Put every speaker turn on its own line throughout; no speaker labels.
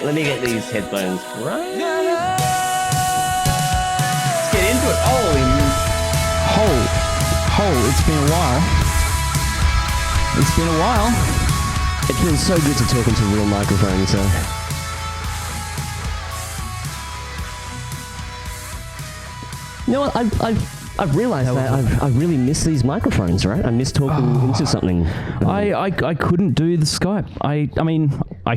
Let me get these headphones right.
Let's get into it. It's been a while.
It feels so good to talk into real microphones, so. You know what? I've realised that I really miss these microphones, right? I miss talking into something.
I couldn't do the Skype. I mean, I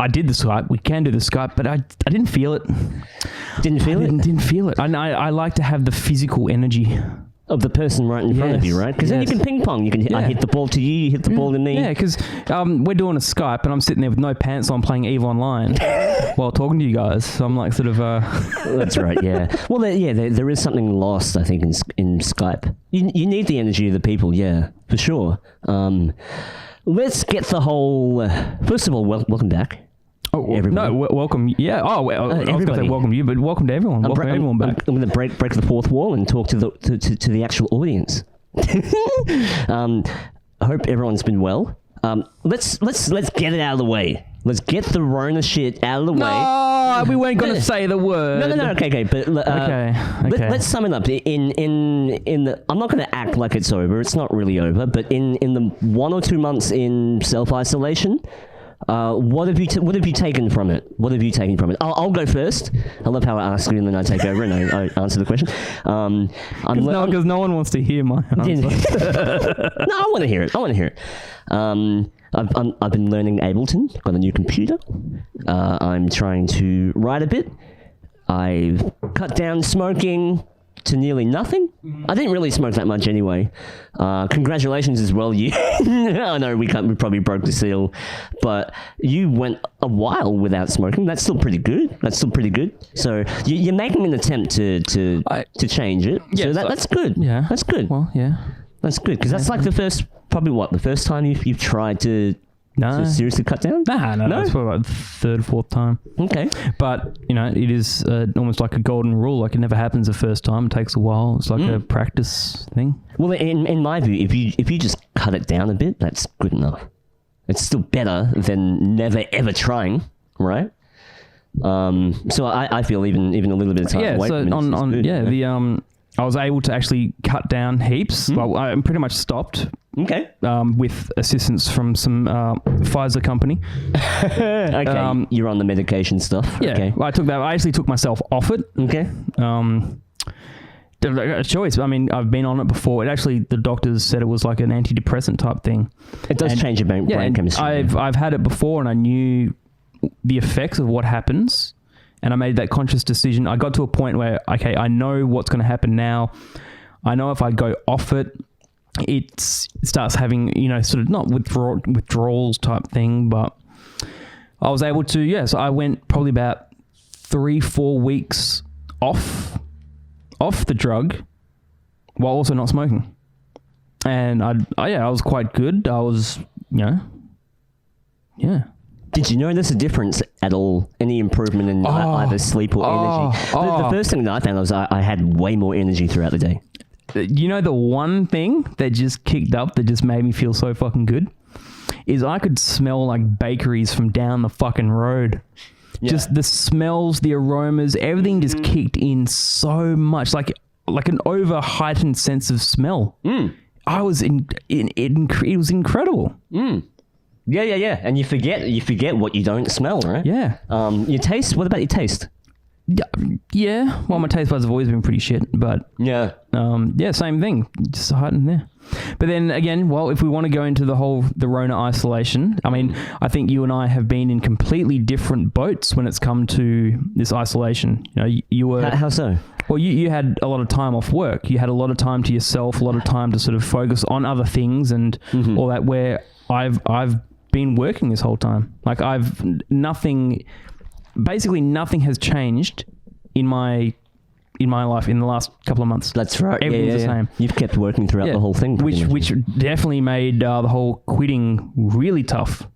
did the Skype. We can do the Skype, but I didn't feel it.
Didn't feel it?
Didn't feel it. I like to have the physical energy
of the person right in front of you, right? Because then you can ping pong. You can I hit the ball to you, you hit the ball to me.
Yeah, because we're doing a Skype and I'm sitting there with no pants on playing EVE Online while talking to you guys. So I'm like sort of...
That's right, yeah. Well, there is something lost, I think, in Skype. You need the energy of the people, yeah, for sure. Let's get the whole... first of all, welcome back.
Oh, everybody. No, welcome. Yeah. Oh, well, I was going to say welcome to you, but welcome to everyone. Welcome to everyone back.
I'm going to break the fourth wall and talk to the actual audience. I hope everyone's been well. Let's get it out of the way. Let's get the Rona shit out of the way.
No, we weren't going to say the word.
No. Okay. But let's sum it up. I'm not going to act like it's over. It's not really over. But in the 1 or 2 months in self-isolation. What have you taken from it? I'll go first. I love how I ask you and then I take over and I answer the question.
Because no one wants to hear my answer.
No, I want to hear it. I've been learning Ableton. Got a new computer. I'm trying to write a bit. I've cut down smoking to nearly nothing. I didn't really smoke that much anyway. Congratulations as well, you. I know we probably broke the seal, but you went a while without smoking. That's still pretty good. So you're making an attempt to change it. Yeah, so that's good. Yeah, that's good.
Well, yeah,
that's good because that's like the first time you've tried to. No. So seriously cut down?
No. That's probably like the third, fourth time.
Okay.
But, it is almost like a golden rule. Like, it never happens the first time. It takes a while. It's like a practice thing.
Well, in my view, if you just cut it down a bit, that's good enough. It's still better than never, ever trying, right? So I feel even a little bit of time away from it.
I was able to actually cut down heaps. Well, I pretty much stopped.
Okay.
With assistance from some Pfizer company.
Okay. You're on the medication stuff.
Yeah.
Okay.
Well, I took that. I actually took myself off it.
Okay.
A choice. I mean, I've been on it before. The doctors said it was like an antidepressant type thing.
It does change your brain chemistry.
I've had it before, and I knew the effects of what happens. And I made that conscious decision. I got to a point where, okay, I know what's going to happen now. I know if I go off it, it starts having, sort of not withdrawals type thing, but I was able to, so I went probably about 3-4 weeks off the drug while also not smoking. And I was quite good. I was, yeah.
Did you notice a difference at all? Any improvement in either sleep or energy? The first thing that I found was I had way more energy throughout the day.
The one thing that just kicked up that just made me feel so fucking good is I could smell like bakeries from down the fucking road. Yeah. Just the smells, the aromas, everything just kicked in so much, like an over heightened sense of smell. I was it was incredible.
Yeah. And you forget what you don't smell, right?
Yeah.
Your taste. What about your taste?
Yeah. Well, my taste buds have always been pretty shit, but
yeah.
Same thing. Just heightened there. But then again, well, if we want to go into the Rona isolation, I mean, I think you and I have been in completely different boats when it's come to this isolation. You were...
How so?
Well, you had a lot of time off work. You had a lot of time to yourself, a lot of time to sort of focus on other things and all that, where I've been working this whole time. Like basically nothing has changed in my life in the last couple of months.
That's right.
Everything's the same.
You've kept working throughout the whole thing.
Which definitely made the whole quitting really tough,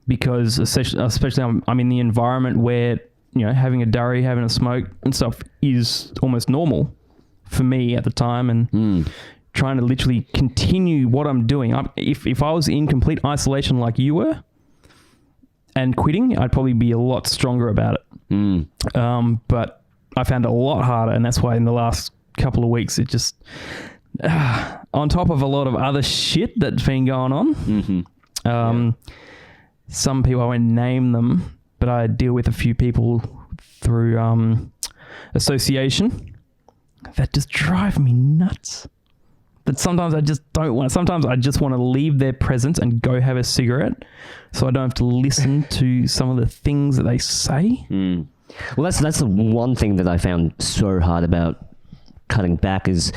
because especially I'm in the environment where, having a durry, having a smoke and stuff is almost normal for me at the time, and trying to literally continue what I'm doing. If I was in complete isolation like you were, and quitting, I'd probably be a lot stronger about it. But I found it a lot harder, and that's why in the last couple of weeks, it just, on top of a lot of other shit that's been going on, some people, I won't name them, but I deal with a few people through association that just drive me nuts. That sometimes I just don't want. Sometimes I just want to leave their presence and go have a cigarette, so I don't have to listen to some of the things that they say.
Well, that's the one thing that I found so hard about cutting back is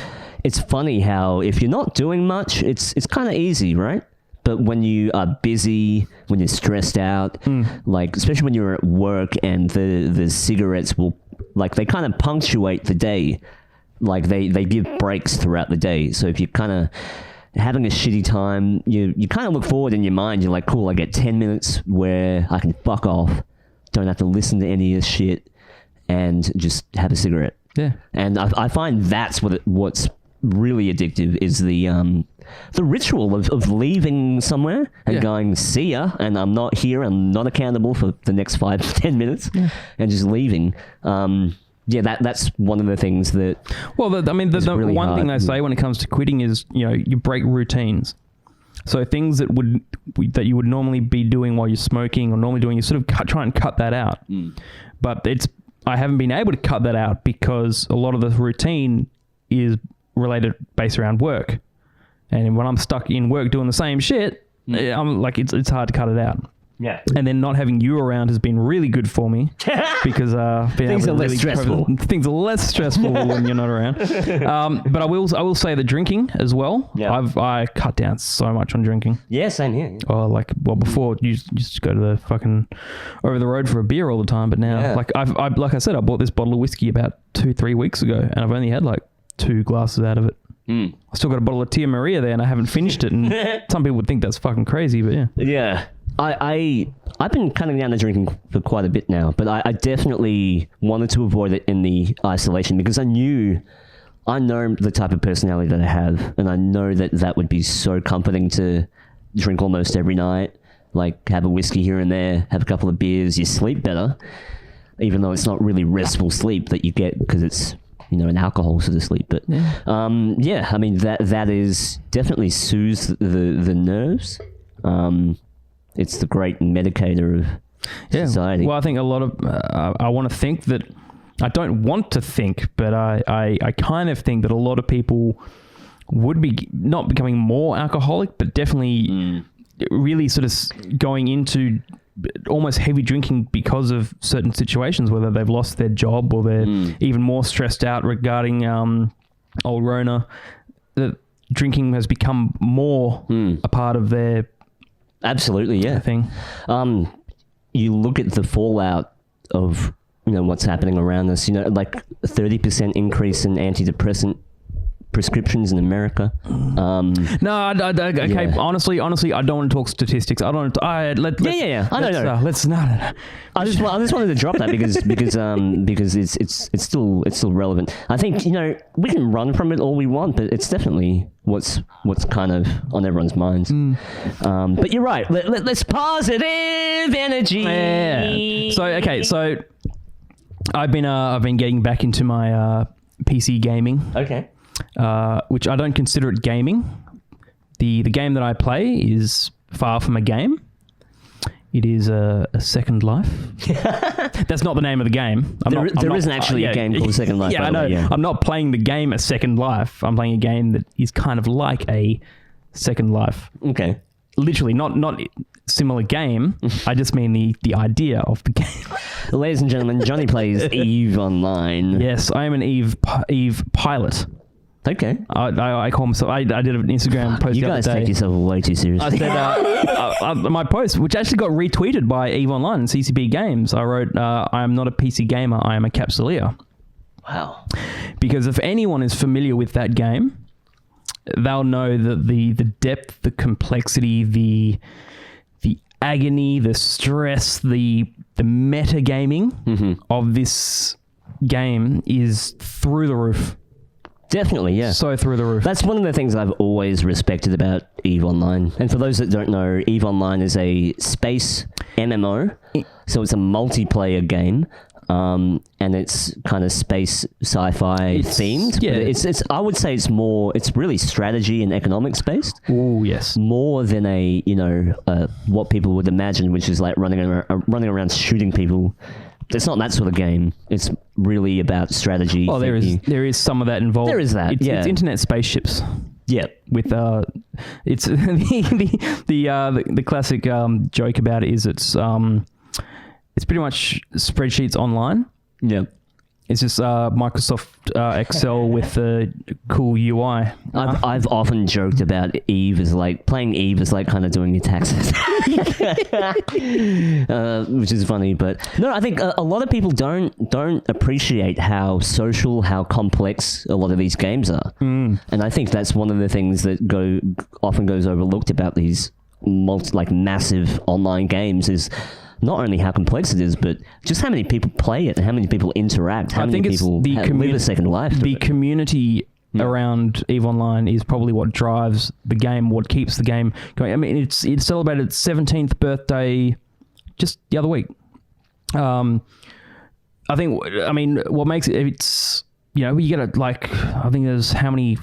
it's funny how if you're not doing much, it's kind of easy, right? But when you are busy, when you're stressed out, like especially when you're at work and the cigarettes will, like, they kind of punctuate the day. Like they give breaks throughout the day. So if you're kind of having a shitty time, you kind of look forward in your mind. You're like, cool, I get 10 minutes where I can fuck off. Don't have to listen to any of this shit and just have a cigarette.
Yeah.
And I find that's what's really addictive is the ritual of leaving somewhere and going, see ya, and I'm not here, I'm not accountable for the next 5 to 10 minutes, and just leaving. That's one of the things that. Well,
the really one
hard.
thing they say when it comes to quitting is, you break routines. So things that you would normally be doing while you're smoking or normally doing, you sort of try and cut that out. But I haven't been able to cut that out because a lot of the routine is based around work, and when I'm stuck in work doing the same shit, I'm like, it's hard to cut it out.
Yeah.
And then not having you around has been really good for me because
things are less stressful.
Things are less stressful when you're not around. But I will say the drinking as well. Yeah. I cut down so much on drinking.
Yeah, same here.
Before you used to go to the fucking over the road for a beer all the time, but now like I said, I bought this bottle of whiskey about 2-3 weeks ago, and I've only had like 2 glasses out of it. I still got a bottle of Tia Maria there, and I haven't finished it. And some people would think that's fucking crazy, but yeah. Yeah.
I've been cutting down the drinking for quite a bit now, but I definitely wanted to avoid it in the isolation because I know the type of personality that I have, and I know that would be so comforting to drink almost every night, like have a whiskey here and there, have a couple of beers, you sleep better, even though it's not really restful sleep that you get because it's, an alcohol sort of sleep. But I mean, that is definitely soothes the nerves. It's the great medicator of society.
Well, I think a lot of I want to think that I don't want to think, but I kind of think that a lot of people would be not becoming more alcoholic, but definitely really sort of going into almost heavy drinking because of certain situations, whether they've lost their job or they're even more stressed out regarding old Rona. That drinking has become more a part of their
absolutely thing. You look at the fallout of what's happening around us. Like 30% increase in antidepressant prescriptions in America.
Okay. Honestly, I don't want to talk statistics. I don't. I know. Let's not.
I just wanted to drop that because it's still relevant. I think we can run from it all we want, but it's definitely what's kind of on everyone's minds. But you're right. Let's positive energy.
Yeah. So I've been getting back into my PC gaming.
Okay.
Which I don't consider it gaming. The game that I play is far from a game. It is a Second Life. That's not the name of the game.
There isn't actually a game called Second Life.
I know. Yeah. I'm not playing the game a Second Life. I'm playing a game that is kind of like a Second Life.
Okay.
Literally, not similar game. I just mean the idea of the game.
Ladies and gentlemen, Johnny plays EVE Online.
Yes, I am an EVE pilot.
Okay.
I call myself. I did an Instagram post.
You guys
the other day.
take yourself way too seriously.
I said my post, which actually got retweeted by EVE Online and CCP Games. I wrote, "I am not a PC gamer. I am a capsuleer."
Wow.
Because if anyone is familiar with that game, they'll know that the depth, the complexity, the agony, the stress, the metagaming of this game is through the roof.
Definitely, yeah.
So through the roof.
That's one of the things I've always respected about EVE Online. And for those that don't know, EVE Online is a space MMO. So it's a multiplayer game. And it's kind of space sci-fi themed.
Yeah.
It's I would say it's really strategy and economics based.
Oh, yes.
More than what people would imagine, which is like running around shooting people. It's not that sort of game. It's really about strategy.
Well, there is some of that involved.
There is that.
It's internet spaceships.
Yeah.
With it's the classic joke about it is it's pretty much spreadsheets online.
Yeah.
It's just Microsoft Excel with a cool UI.
I've often joked about Eve as like playing Eve is like kind of doing your taxes, which is funny. But no, I think a lot of people don't appreciate how social, how complex a lot of these games are, and I think that's one of the things that often goes overlooked about these massive online games is. Not only how complex it is, but just how many people play it and how many people interact, how many people live a second life.
The community around EVE Online is probably what drives the game, what keeps the game going. I mean, it celebrated its 17th birthday just the other week. What makes it's, you get I think there's how many,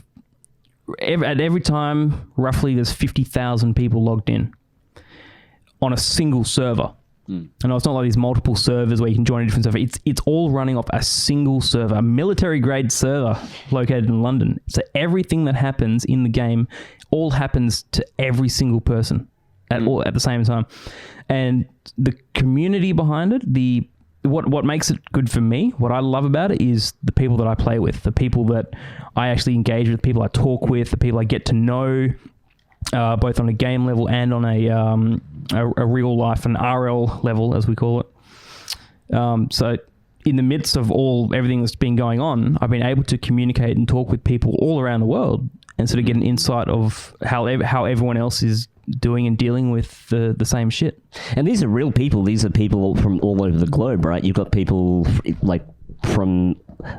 at every time, roughly there's 50,000 people logged in on a single server. And it's not like these multiple servers where you can join a different server. It's all running off a single server, a military-grade server located in London. So everything that happens in the game all happens to every single person at the same time. And the community behind it, what makes it good for me, what I love about it is the people that I play with, the people that I actually engage with, the people I talk with, the people I get to know, both on a game level and on a real life, an RL level, as we call it. So in the midst of everything that's been going on, I've been able to communicate and talk with people all around the world and sort of get an insight of how everyone else is doing and dealing with the same shit.
And these are real people. These are people from all over the globe, right? You've got people from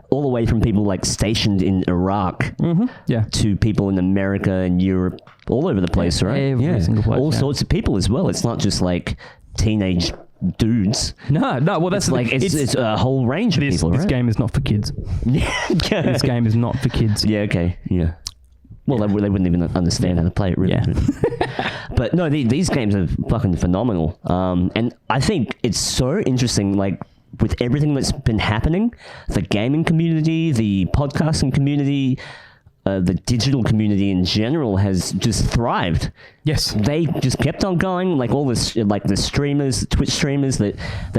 all the way from people stationed in Iraq to people in America and Europe, all over the place, right?
Every single place.
All sorts of people as well. It's not just teenage dudes.
No. Well, that's
it's a whole range of people, right?
This game is not for kids. This game is not for kids.
Yeah, okay, yeah. Well, they wouldn't even understand how to play it, really. Yeah. But no, these games are fucking phenomenal. And I think it's so interesting, with everything that's been happening, the gaming community, the podcasting community, the digital community in general has just thrived.
Yes.
They just kept on going, all this, the streamers, Twitch streamers that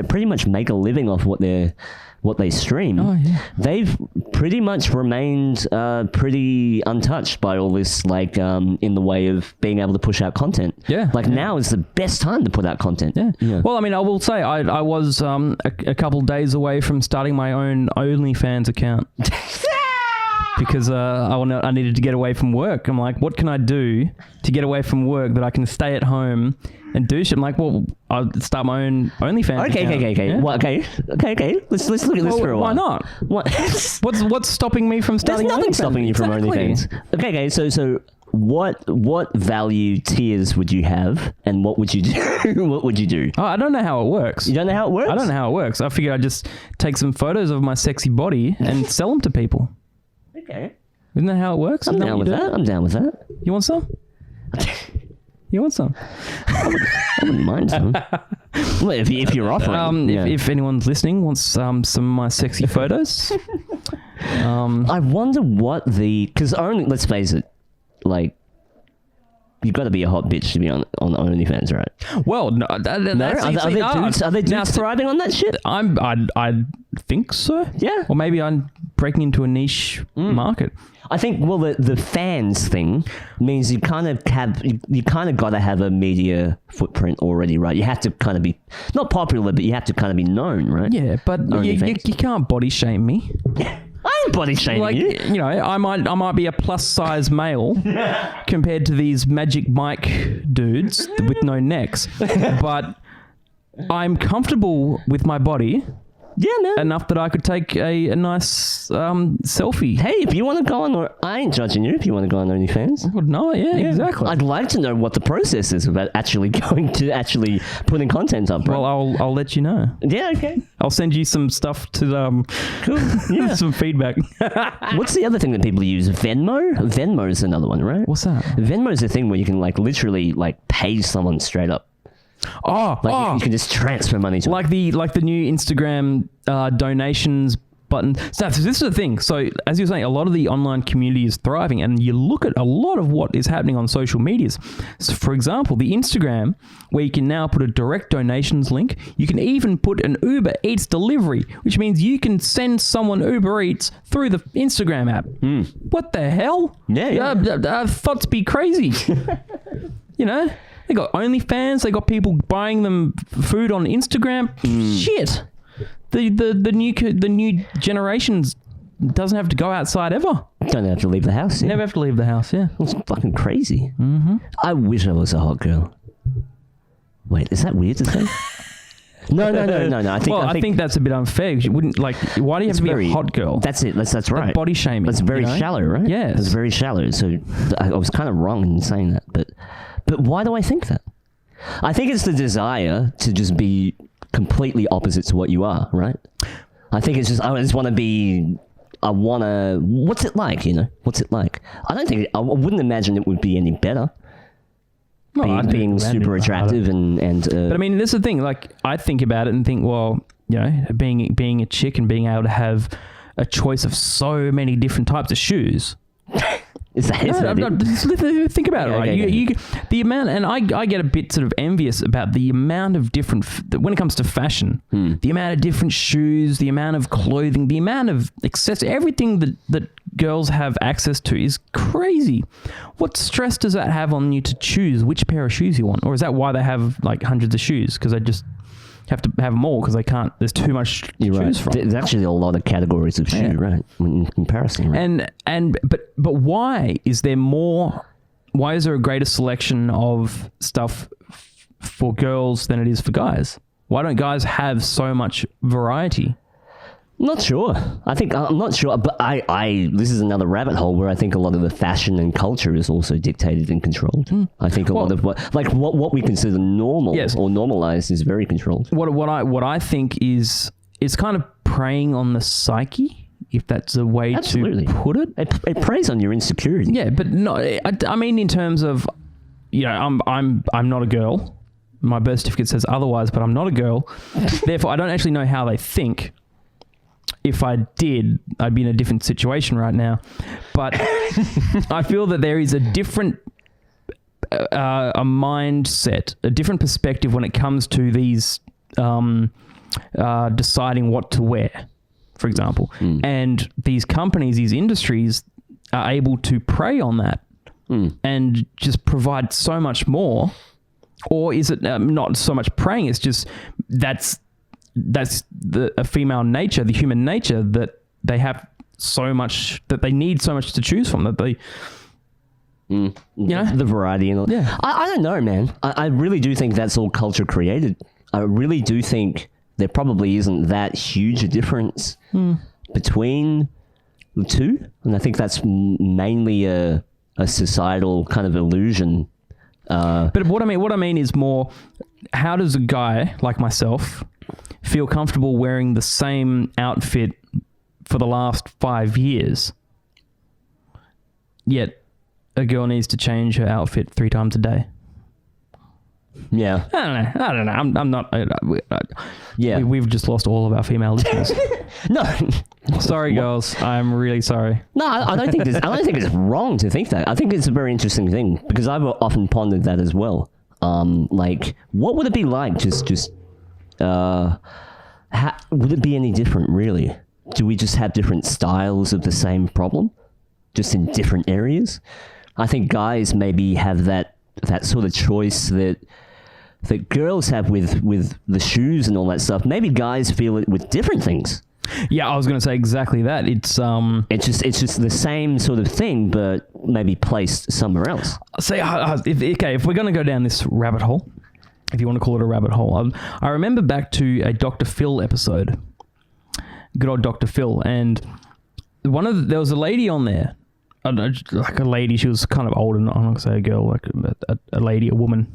pretty much make a living off what they stream.
Oh, yeah.
They've pretty much remained pretty untouched by all this, in the way of being able to push out content.
Yeah.
Now is the best time to put out content.
Yeah. Well, I mean, I will say I was a couple days away from starting my own OnlyFans account. Because I needed to get away from work. I'm like, what can I do to get away from work that I can stay at home and do shit? I'm like, well, I'll start my own OnlyFans account.
Okay.
Yeah?
Well, okay. Let's look at this for a while.
Why not?
What?
What's stopping me from starting?
There's nothing stopping you from OnlyFans. Okay. So what value tiers would you have, and what would you do? What would you do?
Oh, I don't know how it works.
You don't know how it works?
I don't know how it works. I figured I'd just take some photos of my sexy body and sell them to people.
Okay.
Isn't that how it works?
I'm down with that.
You want some? You want some?
I wouldn't mind some. Well, if you're offering.
If anyone's listening wants some of my sexy photos.
I wonder what because let's face it, you've got to be a hot bitch to be on OnlyFans, right?
Well, no.
Are there dudes thriving on that shit?
I think so.
Yeah.
Or maybe I'm breaking into a niche market.
I think, the fans thing means you kind of got to have a media footprint already, right? You have to kind of be, not popular, but you have to kind of be known, right?
Yeah, but you can't body shame me.
I ain't body shaming you.
I might be a plus size male compared to these Magic Mike dudes with no necks, but I'm comfortable with my body
Yeah, man.
enough that I could take a nice selfie.
Hey, if you want to go on, or I ain't judging you if you want to go on OnlyFans.
Well, no, yeah, exactly.
I'd like to know what the process is about actually putting content up, bro.
Well, I'll let you know.
Yeah, okay.
I'll send you some stuff to
Cool. Yeah.
some feedback.
What's the other thing that people use? Venmo? Venmo is another one, right?
What's that?
Venmo is a thing where you can literally pay someone straight up. You can just transfer money to
like the new Instagram donations button. So this is the thing. So as you're saying, a lot of the online community is thriving, and you look at a lot of what is happening on social medias. So for example, the Instagram, where you can now put a direct donations link. You can even put an Uber Eats delivery, which means you can send someone Uber Eats through the Instagram app. What the hell?
Yeah.
Thoughts be crazy. You know? They got OnlyFans. They got people buying them food on Instagram. Shit, the new generations doesn't have to go outside ever.
Don't have to leave the house. Yeah.
Never have to leave the house. Yeah,
It's fucking crazy. Mm-hmm. I wish I was a hot girl. Wait, is that weird to say? No. I think
that's a bit unfair. You wouldn't Why do you have to be a hot girl?
That's it. That's right.
Body shaming.
That's very shallow, right?
Yeah,
it's very shallow. So I was kind of wrong in saying that, but why do I think that? I think it's the desire to just be completely opposite to what you are, right? I think it's just, I want to, what's it like, What's it like? I wouldn't imagine it would be any better. Being super attractive and
but I mean, this is the thing. I think about it and think, well, being a chick and being able to have a choice of so many different types of shoes.
Think
about it, right?
Okay.
The amount, and I get a bit sort of envious about the amount of different, when it comes to fashion, the amount of different shoes, the amount of clothing, the amount of accessories, everything that girls have access to is crazy. What stress does that have on you to choose which pair of shoes you want? Or is that why they have hundreds of shoes? Because they just have to have them all because they can't. There's too much to choose from.
There's actually a lot of categories of shoe, right? In comparison, right?
But why is there more? Why is there a greater selection of stuff for girls than it is for guys? Why don't guys have so much variety?
Not sure. I'm not sure, but this is another rabbit hole where I think a lot of the fashion and culture is also dictated and controlled. I think a lot of what we consider normal or normalized is very controlled.
What I think is it's kind of preying on the psyche, if that's a way to put it.
It preys on your insecurity.
Yeah, but no, I mean in terms of, I'm not a girl. My birth certificate says otherwise, but I'm not a girl. Therefore, I don't actually know how they think. If I did, I'd be in a different situation right now. But I feel that there is a different a mindset, a different perspective when it comes to these deciding what to wear, for example. And these companies, these industries are able to prey on that and just provide so much more. Or is it not so much preying? It's just that's a female nature, the human nature, that they have so much, that they need so much to choose from, that they,
the variety and all.
Yeah.
I don't know, man. I really do think that's all culture created. I really do think there probably isn't that huge a difference between the two. And I think that's mainly a societal kind of illusion.
But what I mean is more, how does a guy like myself feel comfortable wearing the same outfit for the last 5 years, yet a girl needs to change her outfit 3 times a day?
Yeah.
I don't know. I'm not.
Yeah.
We've just lost all of our female listeners.
No.
Sorry, girls. I'm really sorry.
No, I don't think it's wrong to think that. I think it's a very interesting thing because I've often pondered that as well. What would it be like? Would it be any different, really? Do we just have different styles of the same problem, just in different areas? I think guys maybe have that sort of choice that girls have with the shoes and all that stuff. Maybe guys feel it with different things.
Yeah, I was going to say exactly that. It's
just the same sort of thing, but maybe placed somewhere else.
Say, if we're going to go down this rabbit hole, if you want to call it a rabbit hole, I remember back to a Dr. Phil episode good old Dr. Phil. And there was a lady on there. I don't know, like a lady. She was kind of older. I'm not going to say a girl, like a lady, a woman,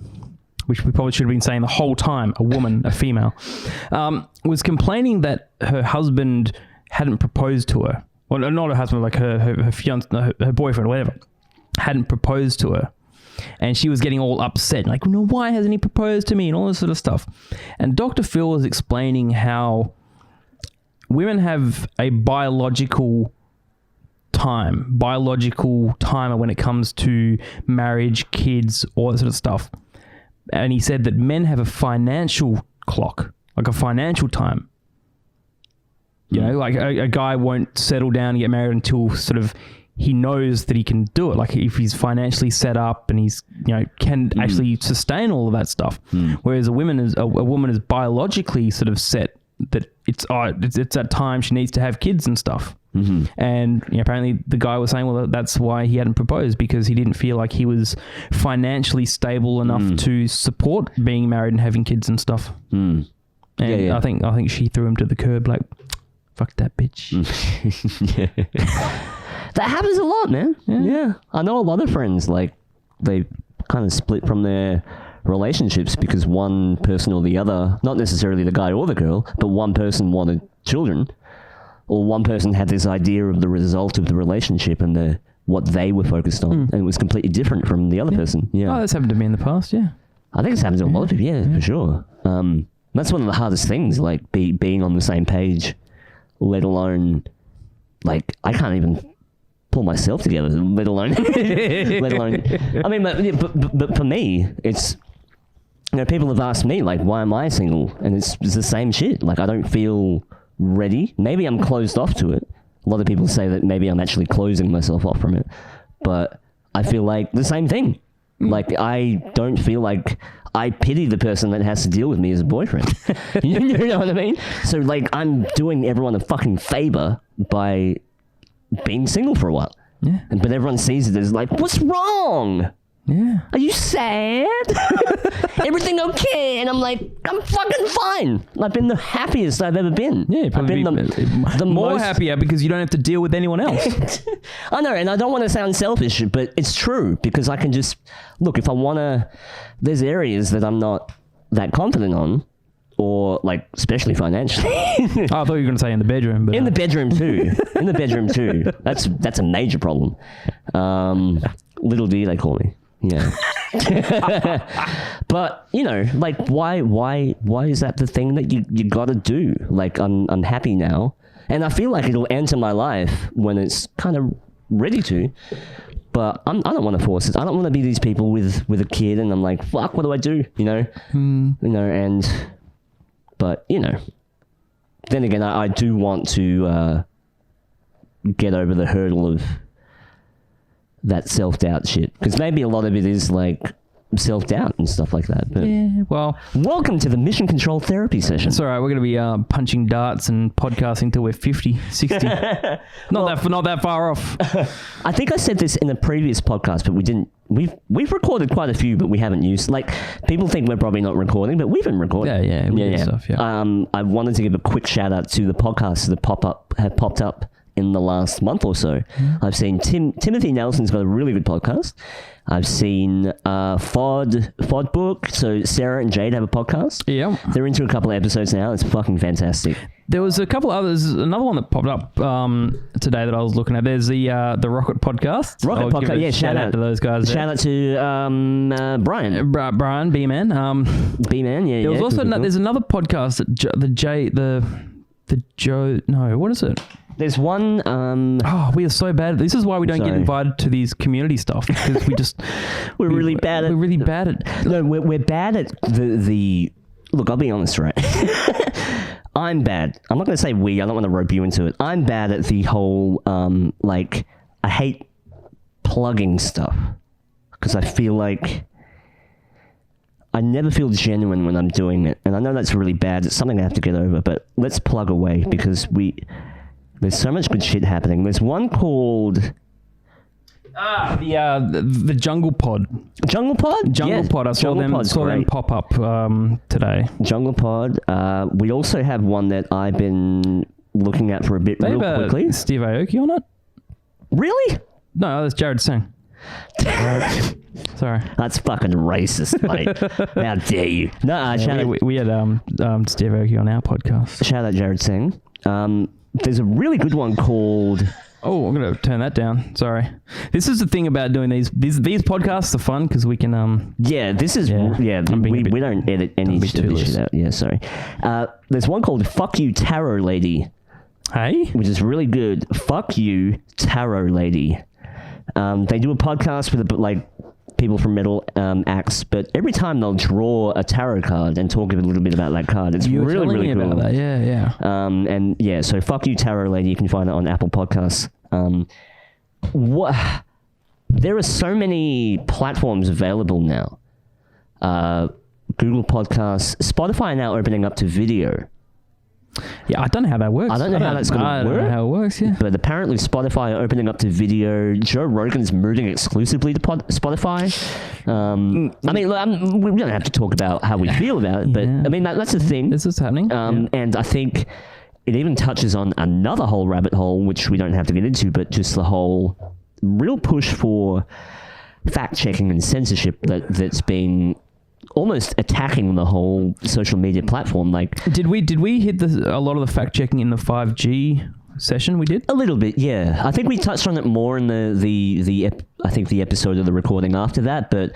which we probably should have been saying the whole time. A woman, a female, was complaining that her husband hadn't proposed to her. Well, not her husband, like her fiance, her boyfriend, whatever, hadn't proposed to her. And she was getting all upset, like, no, why hasn't he proposed to me, and all this sort of stuff. And Dr. Phil was explaining how women have a biological timer when it comes to marriage, kids, all that sort of stuff. And he said that men have a financial clock, like a financial time. You know, like a guy won't settle down and get married until sort of he knows that he can do it. Like if he's financially set up and he's, you know, can actually sustain all of that stuff. Whereas a woman is biologically sort of set that it's that time she needs to have kids and stuff. And you know, apparently the guy was saying, well, that's why he hadn't proposed, because he didn't feel like he was financially stable enough to support being married and having kids and stuff. And I think she threw him to the curb, like, fuck that bitch.
That happens a lot, man. Yeah. I know a lot of friends, like, they kind of split from their relationships because one person or the other, not necessarily the guy or the girl, but one person wanted children, or one person had this idea of the result of the relationship and what they were focused on, and it was completely different from the other person. Yeah.
Oh, that's happened to me in the past, yeah.
I think it's happened to a lot of people, yeah, for sure. That's one of the hardest things, like being on the same page, let alone, like, I can't even pull myself together, let alone. I mean, but for me, it's, you know, people have asked me, like, why am I single? And it's the same shit. Like, I don't feel ready. Maybe I'm closed off to it. A lot of people say that maybe I'm actually closing myself off from it. But I feel like the same thing. Like, I don't feel like I pity the person that has to deal with me as a boyfriend. You know what I mean? So, like, I'm doing everyone a fucking favor by being single for a while.
Yeah.
But everyone sees it as like, what's wrong?
Yeah.
Are you sad? Everything okay? And I'm like, I'm fucking fine. I've been the happiest I've ever been.
Yeah,
I've been the
more
most
happier because you don't have to deal with anyone else.
I know, and I don't want to sound selfish, but it's true, because I can just look, if I want to, there's areas that I'm not that confident on, or like, especially financially.
I thought you were going to say in the bedroom. But
in the bedroom too. In the bedroom too. That's a major problem. Little D, they call me. Yeah. But, you know, like, why is that the thing that you got to do? Like, I'm happy now, and I feel like it'll enter my life when it's kind of ready to. But I don't want to force it. I don't want to be these people with a kid, and I'm like, fuck, what do I do? You know, you know, but, you know, then again, I do want to get over the hurdle of that self-doubt shit. Because maybe a lot of it is, like, self-doubt and stuff like that. But
yeah, well,
welcome to the Mission Control Therapy Session.
It's all right. We're going to be punching darts and podcasting till we're 50, 60. Not that far off.
I think I said this in a previous podcast, but we didn't. We've recorded quite a few, but we haven't used. Like, people think we're probably not recording, but we've been recording.
Yeah. Stuff, yeah.
I wanted to give a quick shout out to the podcasts that have popped up in the last month or so. I've seen Timothy Nelson's got a really good podcast. I've seen FOD Book. So Sarah and Jade have a podcast.
Yeah.
They're into a couple of episodes now. It's fucking fantastic.
There was a couple others. Another one that popped up today that I was looking at. There's the Rocket Podcast.
Rocket Podcast. Yeah, shout out
to those guys.
Shout out to Brian.
Brian B-Man.
B-Man. Yeah.
There was also there's another podcast that what is it?
There's one.
We are so bad. This is why we don't get invited to these community stuff, because we just
we're really bad at. No, we're bad at the. Look, I'll be honest, right? I'm bad. I'm not going to say we. I don't want to rope you into it. I'm bad at the whole like, I hate plugging stuff, because I feel like I never feel genuine when I'm doing it, and I know that's really bad. It's something I have to get over. But let's plug away, because there's so much good shit happening. There's one called
the Jungle Pod.
Jungle Pod?
Jungle Pod. I saw them pop up today.
Jungle Pod. We also have one that I've been looking at for a bit
They
real
have
quickly.
Steve Aoki on it?
Really?
No, that's Jared Singh. Sorry.
That's fucking racist, mate. How dare you? No, shout out,
We had Steve Aoki on our podcast.
shout out Jared Singh. There's a really good one called...
Oh, I'm going to turn that down. Sorry. This is the thing about doing these podcasts are fun because we can...
Yeah, this is... Yeah, we don't edit any of this shit out. Yeah, sorry. There's one called Fuck You Tarot Lady.
Hey?
Which is really good. Fuck You Tarot Lady. They do a podcast with like people from metal acts, but every time they'll draw a tarot card and talk a little bit about that card. It's really cool.
About that. Yeah.
And yeah, so Fuck You Tarot Lady, you can find it on Apple Podcasts. There are so many platforms available now. Google Podcasts, Spotify are now opening up to video.
Yeah, I don't know how that works.
I don't know how that's going to work.
I don't know how it works, yeah.
But apparently Spotify are opening up to video. Joe Rogan's moving exclusively to Spotify. I mean, look, we don't have to talk about how we feel about it, but I mean, that's the thing.
This is happening.
And I think it even touches on another whole rabbit hole, which we don't have to get into, but just the whole real push for fact-checking and censorship that's been almost attacking the whole social media platform. Like,
did we hit a lot of the fact checking in the 5G session we did?
A little bit, yeah. I think we touched on it more in the episode of the recording after that, but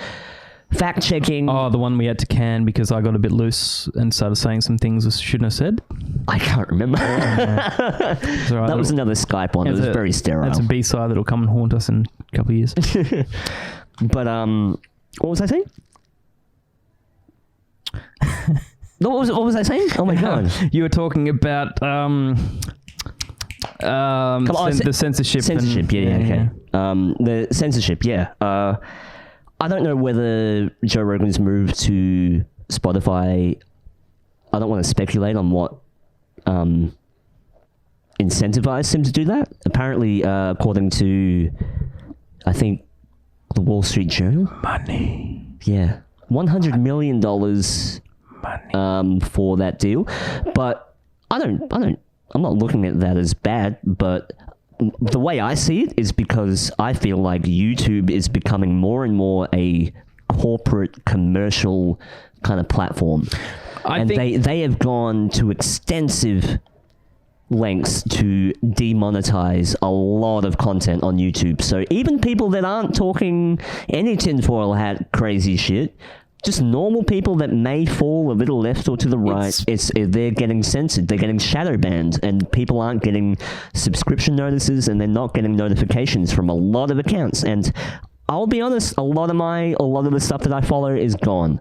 fact checking.
Oh, the one we had to can because I got a bit loose and started saying some things I shouldn't have said.
I can't remember.
Right,
that was another Skype one. It was very sterile.
That's a B-side that'll come and haunt us in a couple of years.
But what was I saying? What was I saying? Oh my god!
You were talking about the censorship.
Censorship, okay. The censorship, yeah. I don't know whether Joe Rogan's move to Spotify. I don't want to speculate on what incentivized him to do that. Apparently, according to, I think, the Wall Street Journal.
Money.
Yeah, $100 million. For that deal, but I'm not looking at that as bad, but the way I see it is because I feel like YouTube is becoming more and more a corporate commercial kind of platform. They have gone to extensive lengths to demonetize a lot of content on YouTube. So even people that aren't talking any tinfoil hat crazy shit, just normal people that may fall a little left or to the right, they're getting censored. They're getting shadow banned, and people aren't getting subscription notices, and they're not getting notifications from a lot of accounts. And I'll be honest, a lot of the stuff that I follow is gone.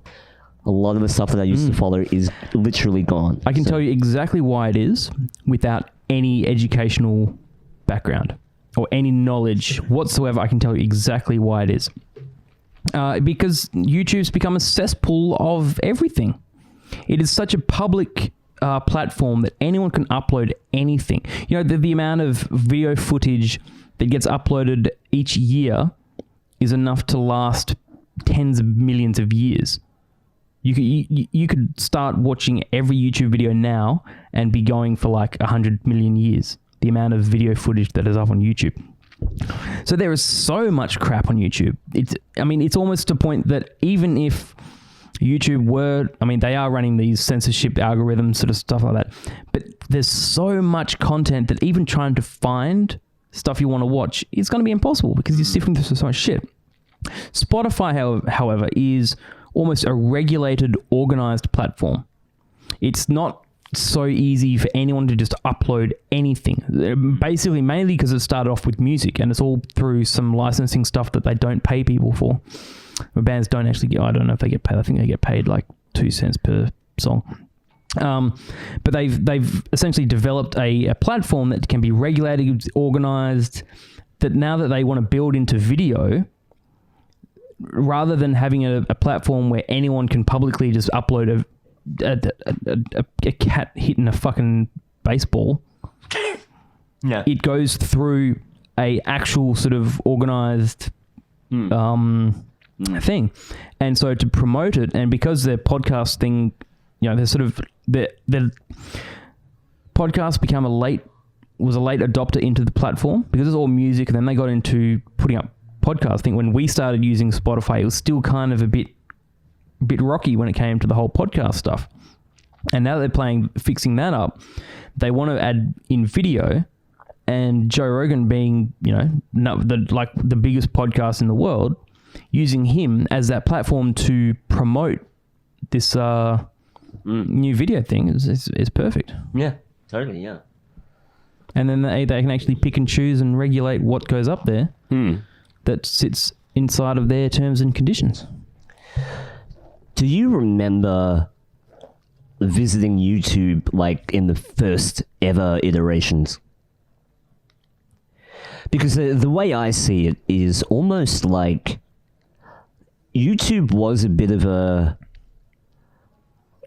A lot of the stuff that I used to follow is literally gone.
I can tell you exactly why it is without any educational background or any knowledge whatsoever. I can tell you exactly why it is. Because YouTube's become a cesspool of everything. It is such a public platform that anyone can upload anything. You know, the amount of video footage that gets uploaded each year is enough to last tens of millions of years. You could start watching every YouTube video now and be going for like 100 million years. The amount of video footage that is up on YouTube. So there is so much crap on YouTube. It's almost to a point that even if YouTube were, they are running these censorship algorithms, sort of stuff like that. But there's so much content that even trying to find stuff you want to watch is going to be impossible because you're sifting through so much shit. Spotify, however, is almost a regulated, organized platform. It's not so easy for anyone to just upload anything. Basically, mainly because it started off with music and it's all through some licensing stuff that they don't pay people for. Bands don't actually get, I don't know if they get paid. I think they get paid like 2 cents per song. But they've essentially developed a platform that can be regulated, organized, that now that they want to build into video, rather than having a platform where anyone can publicly just upload a cat hitting a fucking baseball. Yeah. It goes through a actual sort of organized thing. And so to promote it, and because their podcast thing, they're sort of podcast was a late adopter into the platform because it's all music, and then they got into putting up podcasts. I think when we started using Spotify, it was still kind of a bit rocky when it came to the whole podcast stuff. And now they're fixing that up. They want to add in video, and Joe Rogan being, the biggest podcast in the world, using him as that platform to promote this new video thing is perfect.
Yeah, totally, yeah.
And then they can actually pick and choose and regulate what goes up there that sits inside of their terms and conditions.
Do you remember visiting YouTube like in the first ever iterations? Because the way I see it is almost like YouTube was a bit of a...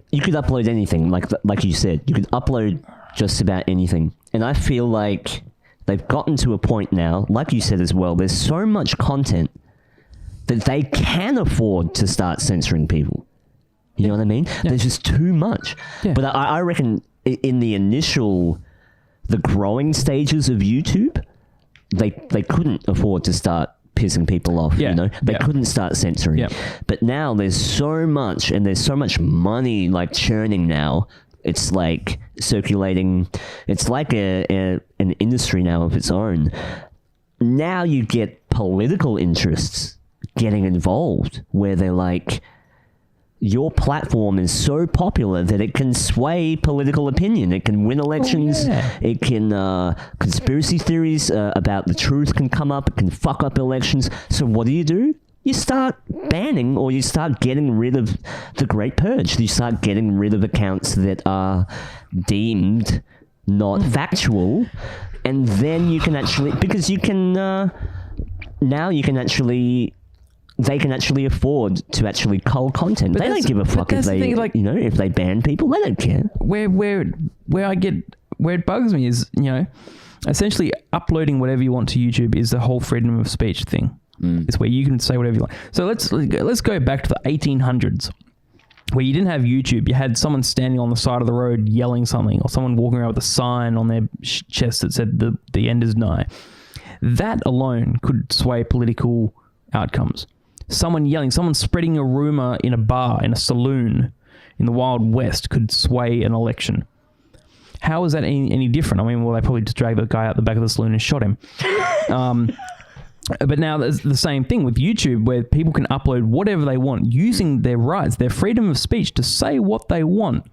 You could upload anything, like you said. You could upload just about anything. And I feel like they've gotten to a point now, like you said as well, there's so much content that they can afford to start censoring people. You know what I mean? Yeah. There's just too much. Yeah. But I reckon in the the growing stages of YouTube, they couldn't afford to start pissing people off, you know? They couldn't start censoring. Yeah. But now there's so much, and there's so much money like churning now. It's like circulating. It's like an industry now of its own. Now you get political interests getting involved where they're like, your platform is so popular that it can sway political opinion. It can win elections. Oh, yeah. It can, conspiracy theories about the truth can come up. It can fuck up elections. So what do? You start banning, or you start getting rid of the Great Purge. You start getting rid of accounts that are deemed not factual. And then you can actually, because you can, now you can actually... They can actually afford to actually cull content. But they don't give a fuck if they, if they ban people. They don't care. Where
it bugs me is, essentially uploading whatever you want to YouTube is the whole freedom of speech thing. It's where you can say whatever you want. So let's go back to the 1800s, where you didn't have YouTube. You had someone standing on the side of the road yelling something, or someone walking around with a sign on their chest that said the end is nigh. That alone could sway political outcomes. Someone yelling, someone spreading a rumor in a bar, in a saloon, in the Wild West could sway an election. How is that any different? I mean, well, they probably just dragged the guy out the back of the saloon and shot him. But now there's the same thing with YouTube, where people can upload whatever they want using their rights, their freedom of speech to say what they want.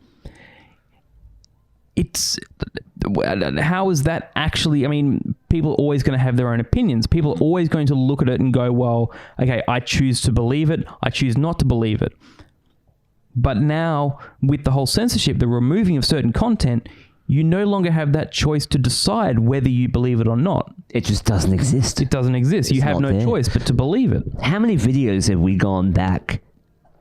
How is that actually... I mean, people are always going to have their own opinions. People are always going to look at it and go, well, okay, I choose to believe it. I choose not to believe it. But now, with the whole censorship, the removing of certain content, you no longer have that choice to decide whether you believe it or not.
It just doesn't exist.
It doesn't exist. You have no choice but to believe it.
How many videos have we gone back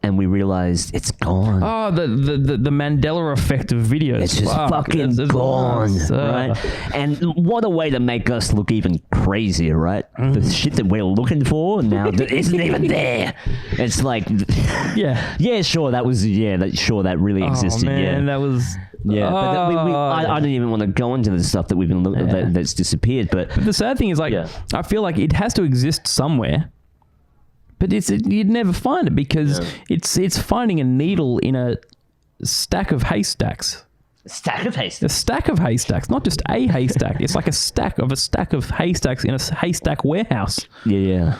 and we realized it's gone?
Oh, the Mandela effect of videos.
It's just fucking gone, right? And what a way to make us look even crazier, right? The shit that we're looking for now isn't even there. It's like, sure, that really existed.
Man, that was...
Yeah, but I don't even want to go into the stuff that we've been looking that's disappeared. But
the sad thing is, I feel like it has to exist somewhere. But you'd never find it because it's finding a needle in a stack of haystacks.
A stack of haystacks?
A stack of haystacks, not just a haystack. It's like a stack of haystacks in a haystack warehouse.
Yeah.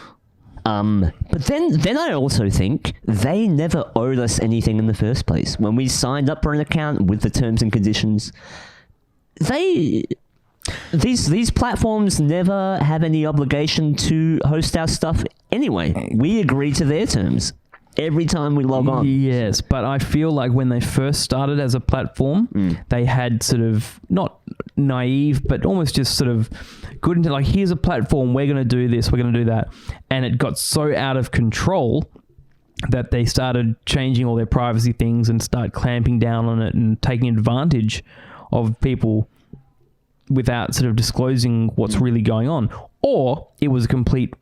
But then I also think they never owed us anything in the first place. When we signed up for an account with the terms and conditions, these platforms never have any obligation to host our stuff anyway. We agree to their terms every time we log on.
Yes, but I feel like when they first started as a platform, they had sort of, not naive, but almost just sort of good into like, here's a platform, we're going to do this, we're going to do that. And it got so out of control that they started changing all their privacy things and start clamping down on it and taking advantage of people without sort of disclosing what's really going on. Or it was a complete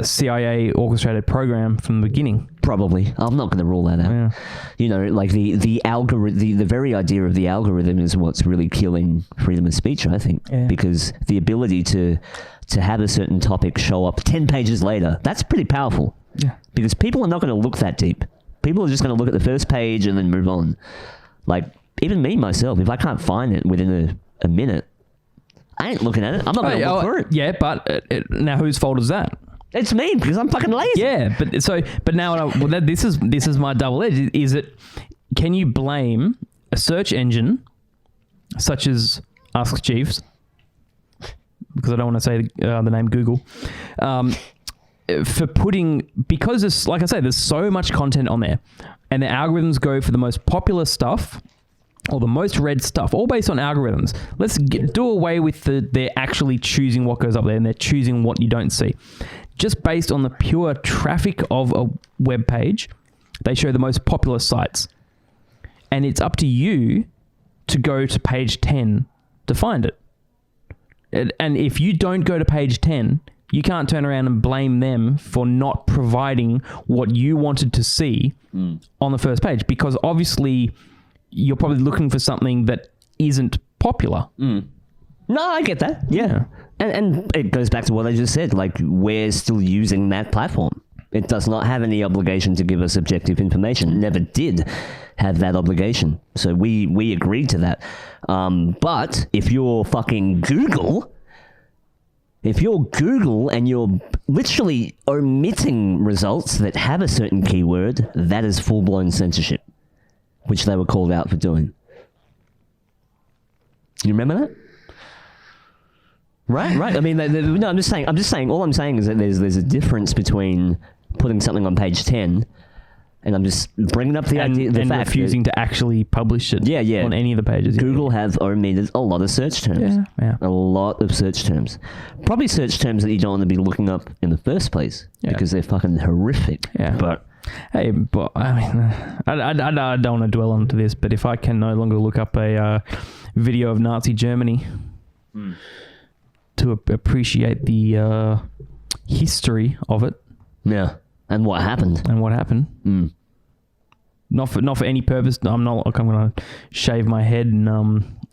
CIA orchestrated program from the beginning.
Probably. I'm not going to rule that out.
Yeah.
You know, like the algorithm, the very idea of the algorithm is what's really killing freedom of speech, I think.
Yeah.
Because the ability to have a certain topic show up 10 pages later, that's pretty powerful.
Yeah.
Because people are not going to look that deep. People are just going to look at the first page and then move on. Like, even me, myself, if I can't find it within a minute, I ain't looking at it. I'm not going to look for it.
Yeah, but now whose fault is that?
It's me, because I'm fucking lazy.
Yeah, but now this is my double edge. Is it? Can you blame a search engine such as Ask Jeeves, because I don't want to say the name Google, for putting, because there's, like I say, there's so much content on there, and the algorithms go for the most popular stuff or the most read stuff, all based on algorithms. Let's do away with they're actually choosing what goes up there and they're choosing what you don't see. Just based on the pure traffic of a web page, they show the most popular sites. And it's up to you to go to page 10 to find it. And if you don't go to page 10, you can't turn around and blame them for not providing what you wanted to see on the first page, because obviously you're probably looking for something that isn't popular.
No, I get that. Yeah. And it goes back to what I just said. Like, we're still using that platform. It does not have any obligation to give us objective information. Never did have that obligation. So we agreed to that. But if you're fucking Google, and you're literally omitting results that have a certain keyword, that is full-blown censorship, which they were called out for doing. You remember that? Right. I mean, no, I'm just saying. All I'm saying is that there's a difference between putting something on page 10, and I'm just bringing up the idea, the fact
refusing to actually publish it. On any of the pages.
Google have omitted a lot of search terms.
Yeah.
A lot of search terms. Probably search terms that you don't want to be looking up in the first place because they're fucking horrific.
Yeah.
But
hey, but I mean, I don't want to dwell onto this, but if I can no longer look up a video of Nazi Germany to appreciate the history of it,
and what happened,
not for any purpose. I'm not like I'm gonna shave my head and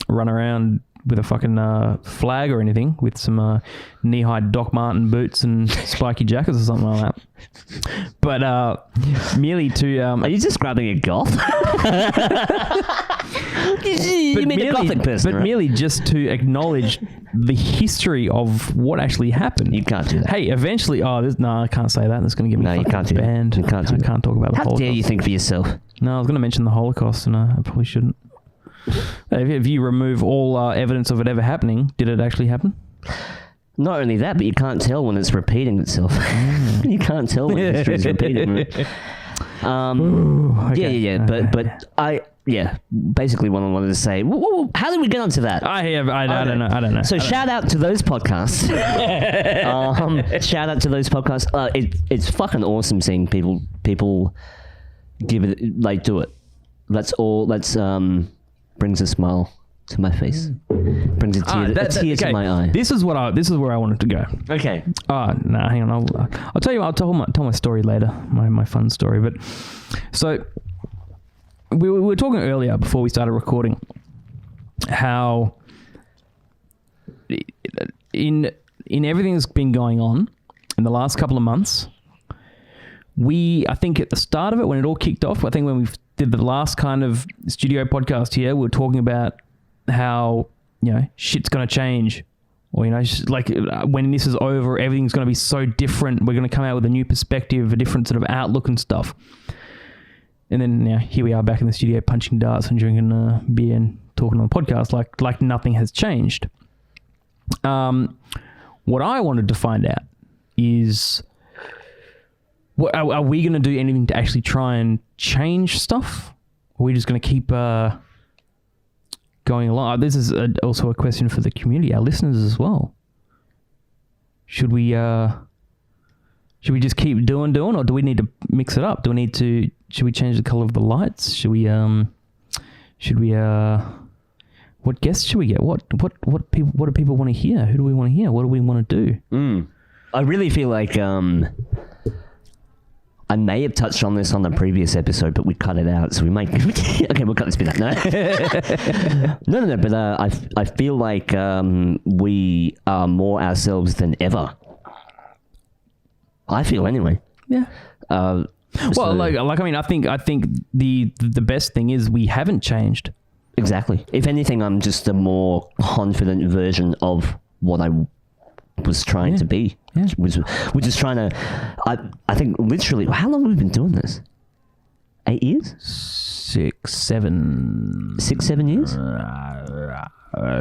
run around with a fucking flag or anything, with some knee-high Doc Marten boots and spiky jackets or something like that. But merely to...
are you describing a goth? You mean a gothic person, right?
Merely just to acknowledge the history of what actually happened.
You can't do that.
Hey, eventually... I can't say that. That's going to get me
you can't do
banned.
You can't
I can't talk about the Holocaust.
How dare you think for yourself?
No, I was going to mention the Holocaust, and I probably shouldn't. If you remove all evidence of it ever happening, did it actually happen?
Not only that, but you can't tell when it's repeating itself. You can't tell when history is repeating.
Okay.
But basically what I wanted to say. How did we get onto that?
I don't know.
So shout out to those podcasts. Shout out to those podcasts. It's fucking awesome seeing people give it, like, do it. That's brings a smile to my face. Brings a tear to my eye.
This is where I wanted to go.
Okay.
No, hang on. I'll tell you. I'll tell my story later. My fun story. But so we were talking earlier before we started recording how in everything that's been going on in the last couple of months, I think at the start of it, when it all kicked off, I think when we did the last kind of studio podcast here, we were talking about how, shit's going to change. Or, like when this is over, everything's going to be so different. We're going to come out with a new perspective, a different sort of outlook and stuff. And then here we are back in the studio punching darts and drinking beer and talking on the podcast like nothing has changed. What I wanted to find out is... Are we going to do anything to actually try and change stuff? Or are we just going to keep going along? This is also a question for the community, our listeners as well. Should we just keep doing, or do we need to mix it up? Should we change the color of the lights? Should we what guests should we get? What do people want to hear? Who do we want to hear? What do we want to do?
I really feel like I may have touched on this on the previous episode, but we cut it out, so we might. Okay, we'll cut this bit out. No. But I feel like we are more ourselves than ever. I feel anyway.
Yeah.
So,
I think the best thing is we haven't changed.
Exactly. If anything, I'm just a more confident version of what I was trying to be.
Yeah.
Which is trying to. I think literally. How long have we been doing this? 8 years?
6, 7.
6, 7 years?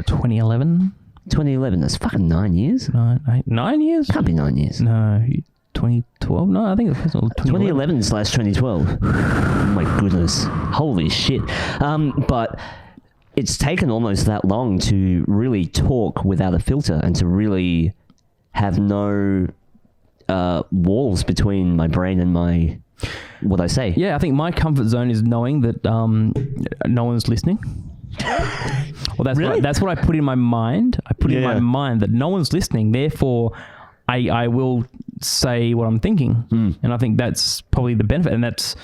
2011.
2011. That's fucking 9 years.
9 years?
Can't be 9 years.
No. 2012? No, I think it was
2011/2012. Oh my goodness. Holy shit. But it's taken almost that long to really talk without a filter and to really have no walls between my brain and what I say.
Yeah, I think my comfort zone is knowing that no one's listening. Well, that's what I put in my mind. I put in my mind that no one's listening. Therefore, I will say what I'm thinking. And I think that's probably the benefit. And that's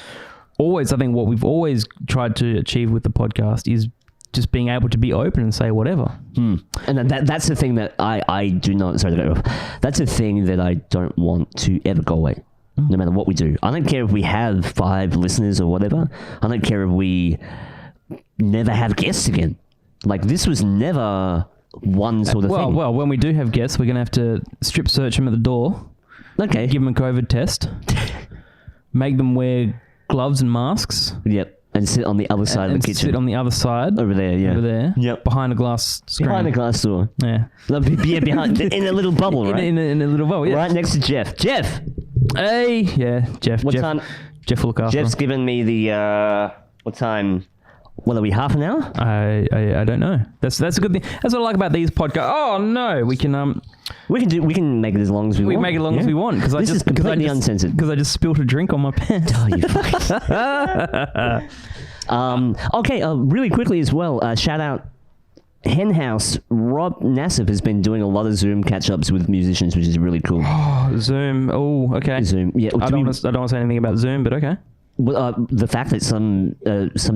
always, I think, what we've always tried to achieve with the podcast is just being able to be open and say whatever.
And that's the thing that I do not... Sorry to go off. That's a thing that I don't want to ever go away, no matter what we do. I don't care if we have 5 listeners or whatever. I don't care if we never have guests again. Like, this was never one sort of thing.
Well, when we do have guests, we're going to have to strip search them at the door.
Okay.
Give them a COVID test. Make them wear gloves and masks.
Yep. And sit on the other side of the kitchen.
Sit on the other side.
Over there, yeah.
Over there.
Yep.
Behind a glass screen.
Behind a glass door.
Yeah.
Yeah, behind, in a little bubble, right?
In a little bubble, yeah.
Right next to Jeff. Jeff!
Hey! Yeah, Jeff.
What time?
Jeff will look after
Jeff's
him.
given me the, what time? What are we, half an hour?
I don't know. That's a good thing. That's what I like about these podcasts. Oh, no. We can
make it as long as we want.
We can make it as long as we want.
This is completely uncensored.
Because I just spilled a drink on my pants.
Oh, you fucking... okay, really quickly as well, shout out Henhouse. Rob Nassif has been doing a lot of Zoom catch-ups with musicians, which is really cool.
Oh, Zoom. Oh, okay.
Zoom, yeah.
I don't want to say anything about Zoom, but okay.
Well, the fact that some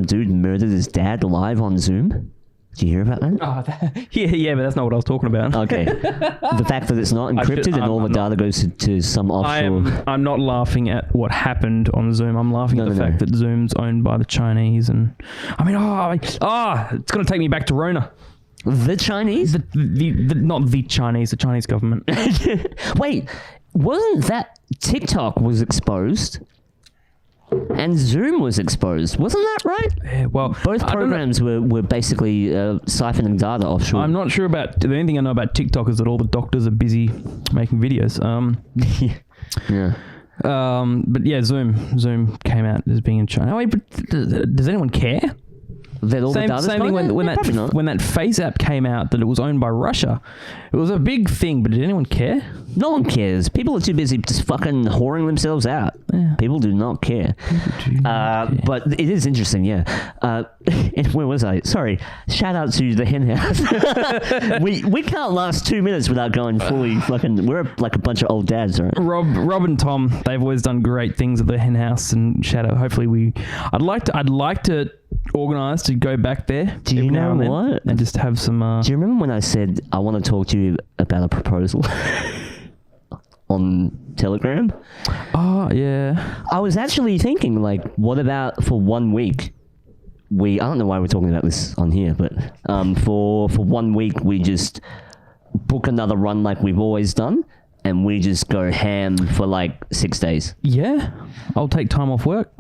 dude murdered his dad live on Zoom. Did you hear about that?
Oh, yeah, but that's not what I was talking about.
Okay. The fact that it's not encrypted and all the data goes to some offshore...
I'm not laughing at what happened on Zoom. I'm laughing at the fact that Zoom's owned by the Chinese. And I mean, it's going to take me back to Rona.
The Chinese?
Not the Chinese, the Chinese government.
Wait, wasn't that TikTok was exposed? And Zoom was exposed. Wasn't that right?
Yeah, well,
both programs were basically siphoning data offshore.
I'm not sure about... The only thing I know about TikTok is that all the doctors are busy making videos.
Yeah.
But yeah, Zoom came out as being in China. Wait, but does anyone care?
That all
same thing when that Faceb came out that it was owned by Russia. It was a big thing, but did anyone care?
No one cares. People are too busy just fucking whoring themselves out. Yeah. People do not care. But it is interesting, yeah. And where was I? Sorry. Shout out to the hen house. we can't last 2 minutes without going fully fucking... We're like a bunch of old dads, right?
Rob and Tom, they've always done great things at the hen house, and shout out. Hopefully I'd like to organise to go back there.
Do you know what?
And just have some...
Do you remember when I said I want to talk to you about a proposal on Telegram?
Oh, yeah.
I was actually thinking, like, what about for 1 week? I don't know why we're talking about this on here, but for 1 week we just book another run like we've always done, and we just go ham for like 6 days.
Yeah. I'll take time off work.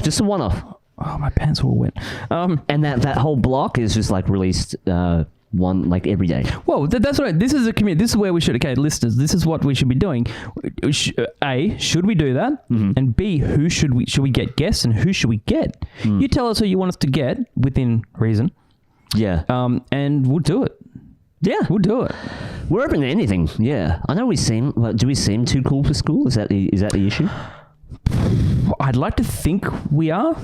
Just a one-off.
Oh, my pants are all wet.
And that whole block is just like released one like every day.
Well, that's right. This is a community. This is where we should. Okay, listeners, this is what we should be doing. A, should we do that? Mm-hmm. And B, who should we get guests and who should we get? You tell us who you want us to get within reason.
Yeah.
And we'll do it.
Yeah,
we'll do it.
We're open to anything. Yeah, I know do we seem too cool for school? Is that the issue?
I'd like to think we are.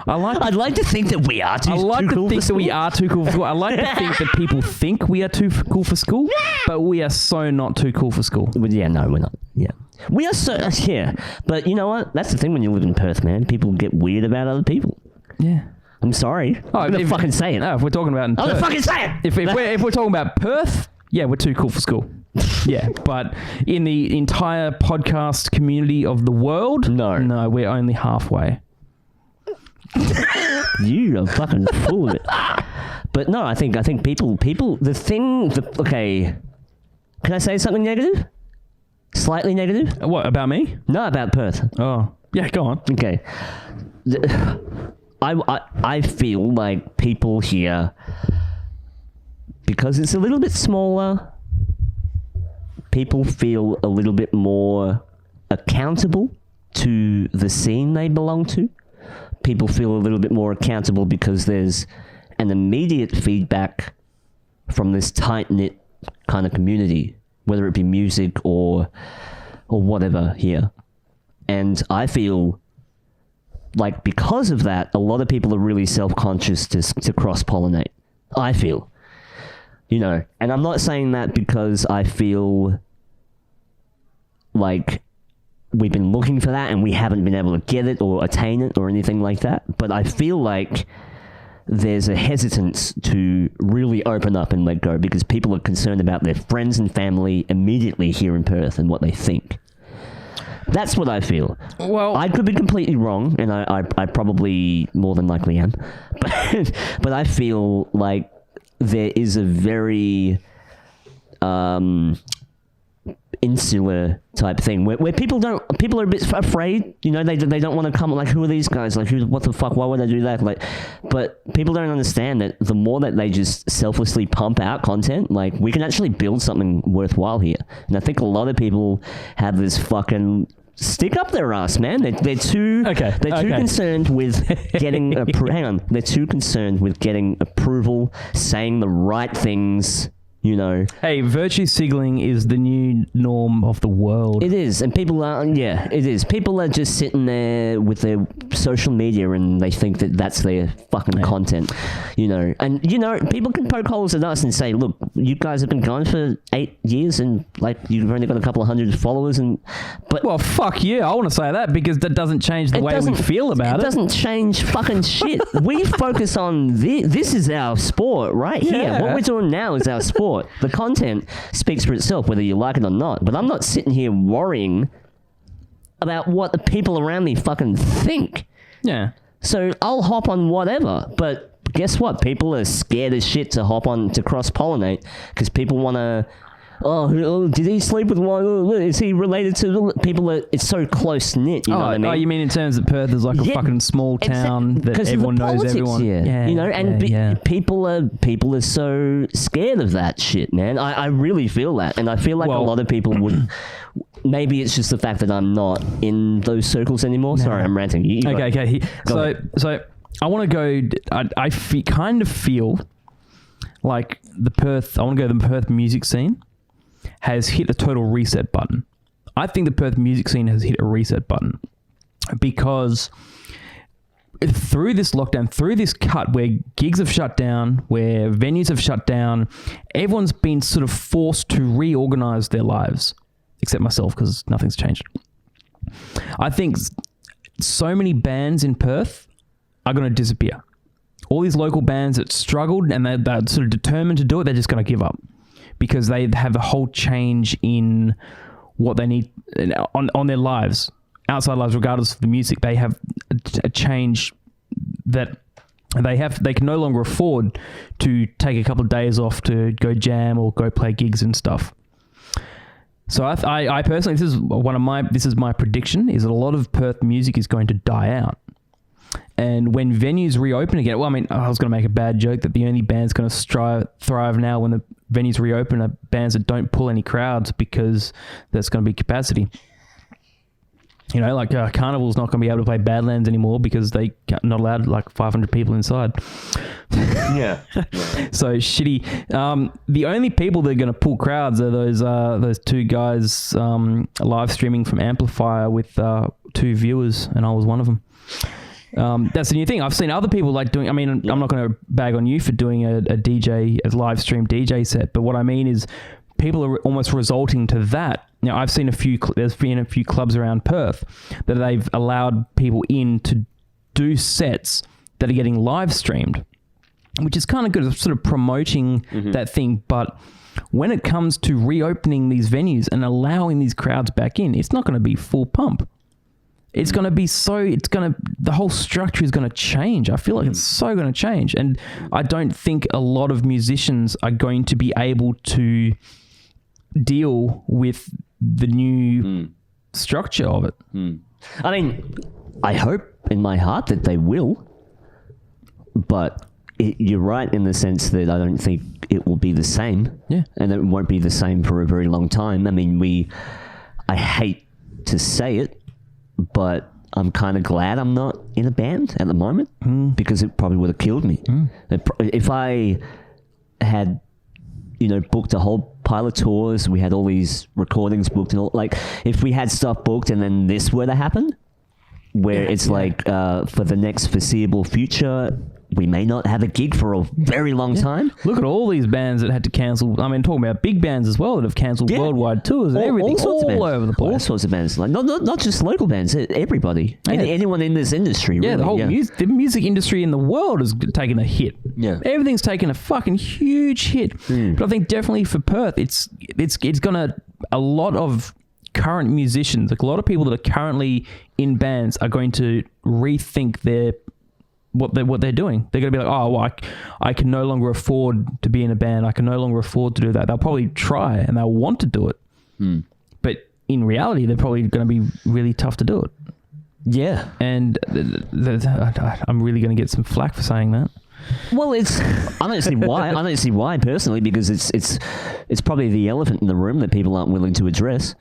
I'd like to think that we are too,
I like
too
to
cool
think
for
that we
school.
are too cool for school. I like to think that people think we are too cool for school, but we are so not too cool for school.
Well, yeah, no, we're not. Yeah. We are so... Yeah. But you know what? That's the thing when you live in Perth, man. People get weird about other people.
Yeah.
I'm sorry. I'm going to fucking say it.
No, if we're talking about in
I'm going
Perth,
to fucking say it!
if we're talking about Perth, yeah, we're too cool for school. Yeah, but in the entire podcast community of the world, no, we're only halfway.
You are fucking full of it. But no, I think people, okay, can I say something negative? Slightly negative?
What, about me?
No, about Perth.
Oh, yeah, go on.
Okay. I feel like people here, because it's a little bit smaller, people feel a little bit more accountable to the scene they belong to. People feel a little bit more accountable because there's an immediate feedback from this tight-knit kind of community, whether it be music or whatever here. And I feel like because of that, a lot of people are really self-conscious to cross-pollinate. I feel. You know, and I'm not saying that because I feel like we've been looking for that and we haven't been able to get it or attain it or anything like that. But I feel like there's a hesitance to really open up and let go because people are concerned about their friends and family immediately here in Perth and what they think. That's what I feel.
Well,
I could be completely wrong, and I probably more than likely am. But I feel like there is a very insular type thing where people are a bit afraid, you know, they don't want to come, like, who are these guys, like, what the fuck, why would I do that, like, but people don't understand that the more that they just selflessly pump out content, like, we can actually build something worthwhile here. And I think a lot of people have this fucking stick up their ass, man. They're too concerned with getting they're too concerned with getting approval, saying the right things, you know.
Hey, virtue signaling is the new norm of the world.
It is, and people are, yeah, it is. People are just sitting there with their social media and they think that that's their fucking content, you know. And, you know, people can poke holes at us and say, look, you guys have been going for 8 years and, like, you've only got a couple of hundred followers, but...
Well, fuck you. I want to say that because that doesn't change the way we feel about it.
It doesn't change fucking shit. We focus on this is our sport right here. What we're doing now is our sport. The content speaks for itself, whether you like it or not. But I'm not sitting here worrying about what the people around me fucking think.
Yeah.
So I'll hop on whatever. But guess what? People are scared as shit to hop on to cross-pollinate because people want to... Oh, did he sleep with one? Is he related to people? It's so close knit. You know what I mean?
Oh, you mean in terms of Perth is like a fucking small town that everyone knows everyone?
Here,
yeah,
you know, and people are so scared of that shit, man. I really feel that, and I feel like a lot of people would. Maybe it's just the fact that I'm not in those circles anymore. No. Sorry, I'm ranting.
Okay. So I want to go. I kind of feel like the Perth. I want to go to the Perth music scene has hit a total reset button. I think the Perth music scene has hit a reset button because through this lockdown, through this cut where gigs have shut down, where venues have shut down, everyone's been sort of forced to reorganize their lives, except myself because nothing's changed. I think so many bands in Perth are going to disappear. All these local bands that struggled and they're sort of determined to do it, they're just going to give up. Because they have a whole change in what they need on their lives, outside lives, regardless of the music. They have a change that they can no longer afford to take a couple of days off to go jam or go play gigs and stuff. So I personally, this is my prediction, is that a lot of Perth music is going to die out. And when venues reopen again, well, I mean, I was going to make a bad joke that the only band's going to thrive now when the venues reopen are bands that don't pull any crowds because there's going to be capacity. You know, like Carnival's not going to be able to play Badlands anymore because they not allowed like 500 people inside.
Yeah.
So shitty. The only people that are going to pull crowds are those two guys live streaming from Amplifier with 2 viewers, and I was one of them. That's the new thing. I've seen other people like doing. I mean, I'm not going to bag on you for doing a live stream DJ set, but what I mean is, people are almost resorting to that. Now, I've seen there's been a few clubs around Perth that they've allowed people in to do sets that are getting live streamed, which is kind of good. It's sort of promoting that thing. But when it comes to reopening these venues and allowing these crowds back in, it's not going to be full pump. It's going to be the whole structure is going to change. I feel like it's so going to change. And I don't think a lot of musicians are going to be able to deal with the new structure of it.
I mean, I hope in my heart that they will, but you're right in the sense that I don't think it will be the same.
Yeah.
And it won't be the same for a very long time. I mean, I hate to say it, but I'm kind of glad I'm not in a band at the moment because it probably would have killed me. If I had, booked a whole pile of tours, we had all these recordings booked and all, like, if we had stuff booked and then this were to happen, where it's like, for the next foreseeable future, we may not have a gig for a very long time.
Look at all these bands that had to cancel. I mean, talking about big bands as well that have cancelled worldwide tours and everything, all over the place.
All sorts of bands, like not just local bands, everybody, anyone in this industry. Really.
The whole the music industry in the world has taken a hit.
Yeah,
everything's taken a fucking huge hit. But I think definitely for Perth, it's gonna, a lot of current musicians, like a lot of people that are currently in bands, are going to rethink what they're doing. They're going to be like, oh, well, I can no longer afford to be in a band. I can no longer afford to do that. They'll probably try and they'll want to do it. But in reality, they're probably going to be really tough to do it.
Yeah.
And I'm really going to get some flack for saying that.
Well, I don't see why. I don't see why personally, because it's probably the elephant in the room that people aren't willing to address.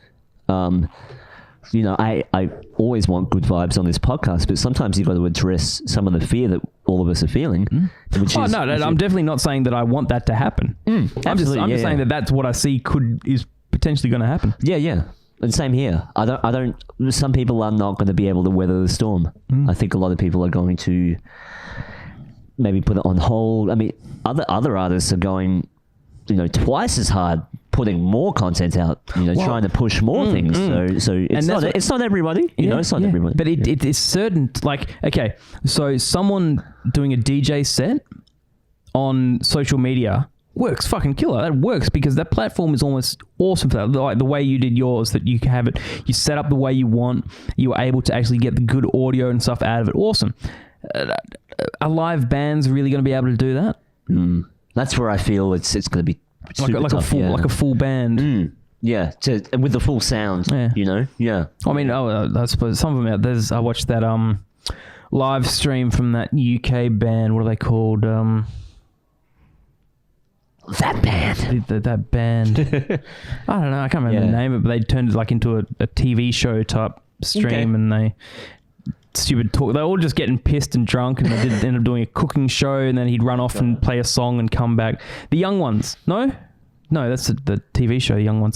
I always want good vibes on this podcast, but sometimes you've got to address some of the fear that all of us are feeling.
I'm definitely not saying that I want that to happen. I'm just saying that that's what I see is potentially going to happen.
Yeah. And same here. I don't. Some people are not going to be able to weather the storm. I think a lot of people are going to maybe put it on hold. I mean, other artists are going, twice as hard, putting more content out, trying to push more things. So it's not everybody, it's not everybody.
But it is certain, like, okay, so someone doing a DJ set on social media works fucking killer. That works because that platform is almost awesome for that. Like the way you did yours, that you can have it, you set up the way you want, you were able to actually get the good audio and stuff out of it. Awesome. Are live bands really going to be able to do that?
That's where I feel it's going to be super tough,
like a full band.
Yeah, with the full sound. Yeah.
I mean, I suppose some of them out. I watched that live stream from that UK band. What are they called?
That band.
That band. I don't know. I can't remember the name of it, but they turned it like into a TV show type stream, and they stupid talk. They're all just getting pissed and drunk, and they did end up doing a cooking show, and then he'd run off and play a song and come back. The Young Ones. No, that's the TV show, Young Ones.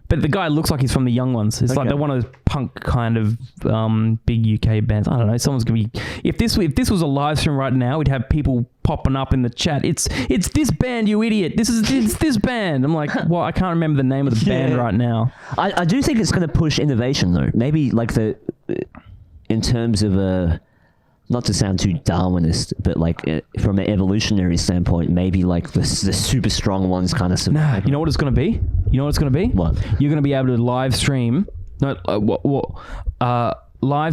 But the guy looks like he's from the Young Ones. It's like they're one of those punk kind of big UK bands. I don't know. Someone's gonna be. If this was a live stream right now, we'd have people popping up in the chat. It's this band, you idiot. It's this band. I'm like, well, I can't remember the name of the band right now.
I do think it's going to push innovation though. Maybe like in terms of not to sound too Darwinist, but like from an evolutionary standpoint, maybe like the super strong ones kind of survive.
Nah, you know what it's going to be? What? You're going to be able to live stream. Live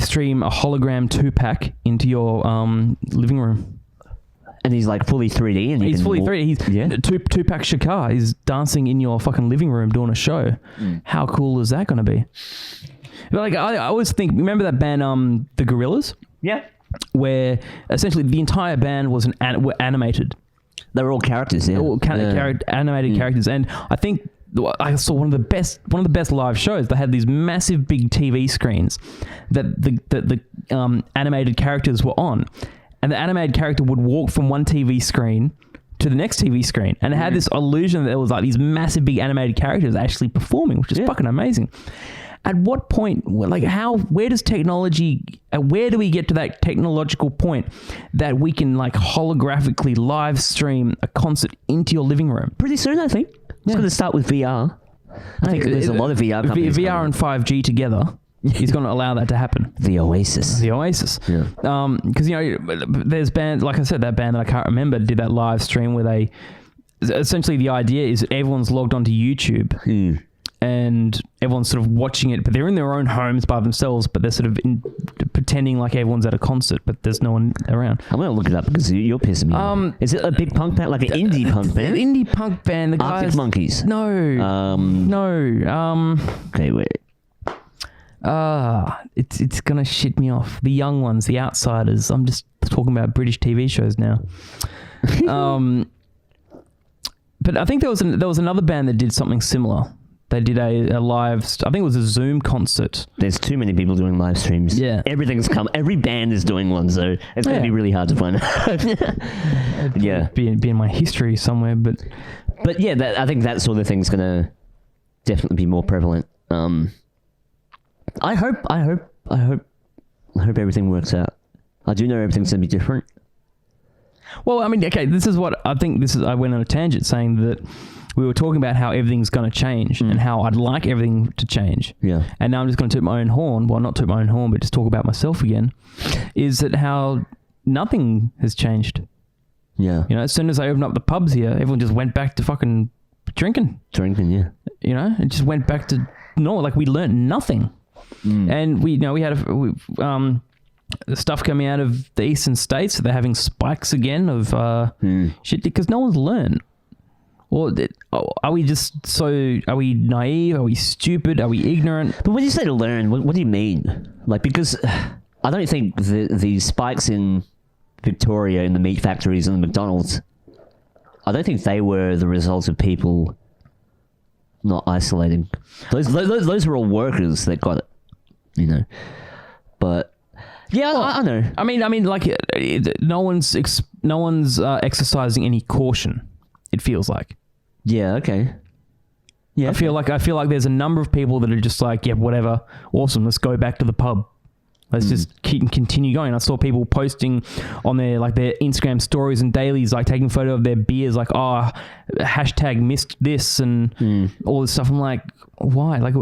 stream a hologram 2-pack into your living room.
And he's like fully 3D, and
he's fully 3D. He's 2-pack Shakar is dancing in your fucking living room doing a show. How cool is that going to be? But like I always think, remember that band, the Gorillas?
Yeah.
Where essentially the entire band was were animated.
They were all characters, yeah.
All animated characters, and I think I saw one of the best live shows. They had these massive big TV screens that the animated characters were on, and the animated character would walk from one TV screen to the next TV screen, and it had this illusion that there was like these massive big animated characters actually performing, which is fucking amazing. at what point, like where does technology, where do we get to that technological point that we can like holographically live stream a concert into your living room?
Pretty soon, I think. It's going to start with VR. I think there's a lot of VR companies.
VR and 5G together is going to allow that to happen.
The Oasis.
Yeah. Because, there's bands, like I said, that band that I can't remember did that live stream where essentially the idea is that everyone's logged onto YouTube and everyone's sort of watching it, but they're in their own homes by themselves, but they're sort of pretending like everyone's at a concert, but there's no one around.
I'm going to look it up because you're pissing me off. Is it a big punk band, like an indie punk band?
An indie punk band. The guys,
Arctic Monkeys?
No.
Okay, wait.
It's going to shit me off. The young ones, the outsiders. I'm just talking about British TV shows now. But I think there was another band that did something similar. They did a live, I think it was a Zoom concert.
There's too many people doing live streams.
Yeah.
Every band is doing one, so it's going to be really hard to find out. Yeah.
Be in my history somewhere, but
yeah, I think that sort of thing's going to definitely be more prevalent. I hope everything works out. I do know everything's going to be different.
Well, I mean, okay, this is what I think. I went on a tangent saying that we were talking about how everything's going to change and how I'd like everything to change.
Yeah. And
now I'm just going to toot my own horn. Well, not toot my own horn, but just talk about myself again. Is that how nothing has changed?
Yeah.
As soon as I opened up the pubs here, everyone just went back to fucking drinking.
Yeah.
It just went back to normal. Like we learned nothing. And we had stuff coming out of the eastern states. So they're having spikes again of shit because no one's learned. Or are we are we naive? Are we stupid? Are we ignorant?
But when you say to learn, what do you mean? Like, because I don't think the spikes in Victoria in the meat factories and the McDonald's, I don't think they were the result of people not isolating. Those were all workers that got it, But yeah, I know.
I mean, like no one's exercising any caution. It feels like.
Yeah. Okay. Yeah.
I feel like there's a number of people that are just like, yeah, whatever, awesome. Let's go back to the pub. Let's just continue going. I saw people posting on their Instagram stories and dailies, like taking a photo of their beers, like, hashtag missed this and all this stuff. I'm like, why? Like,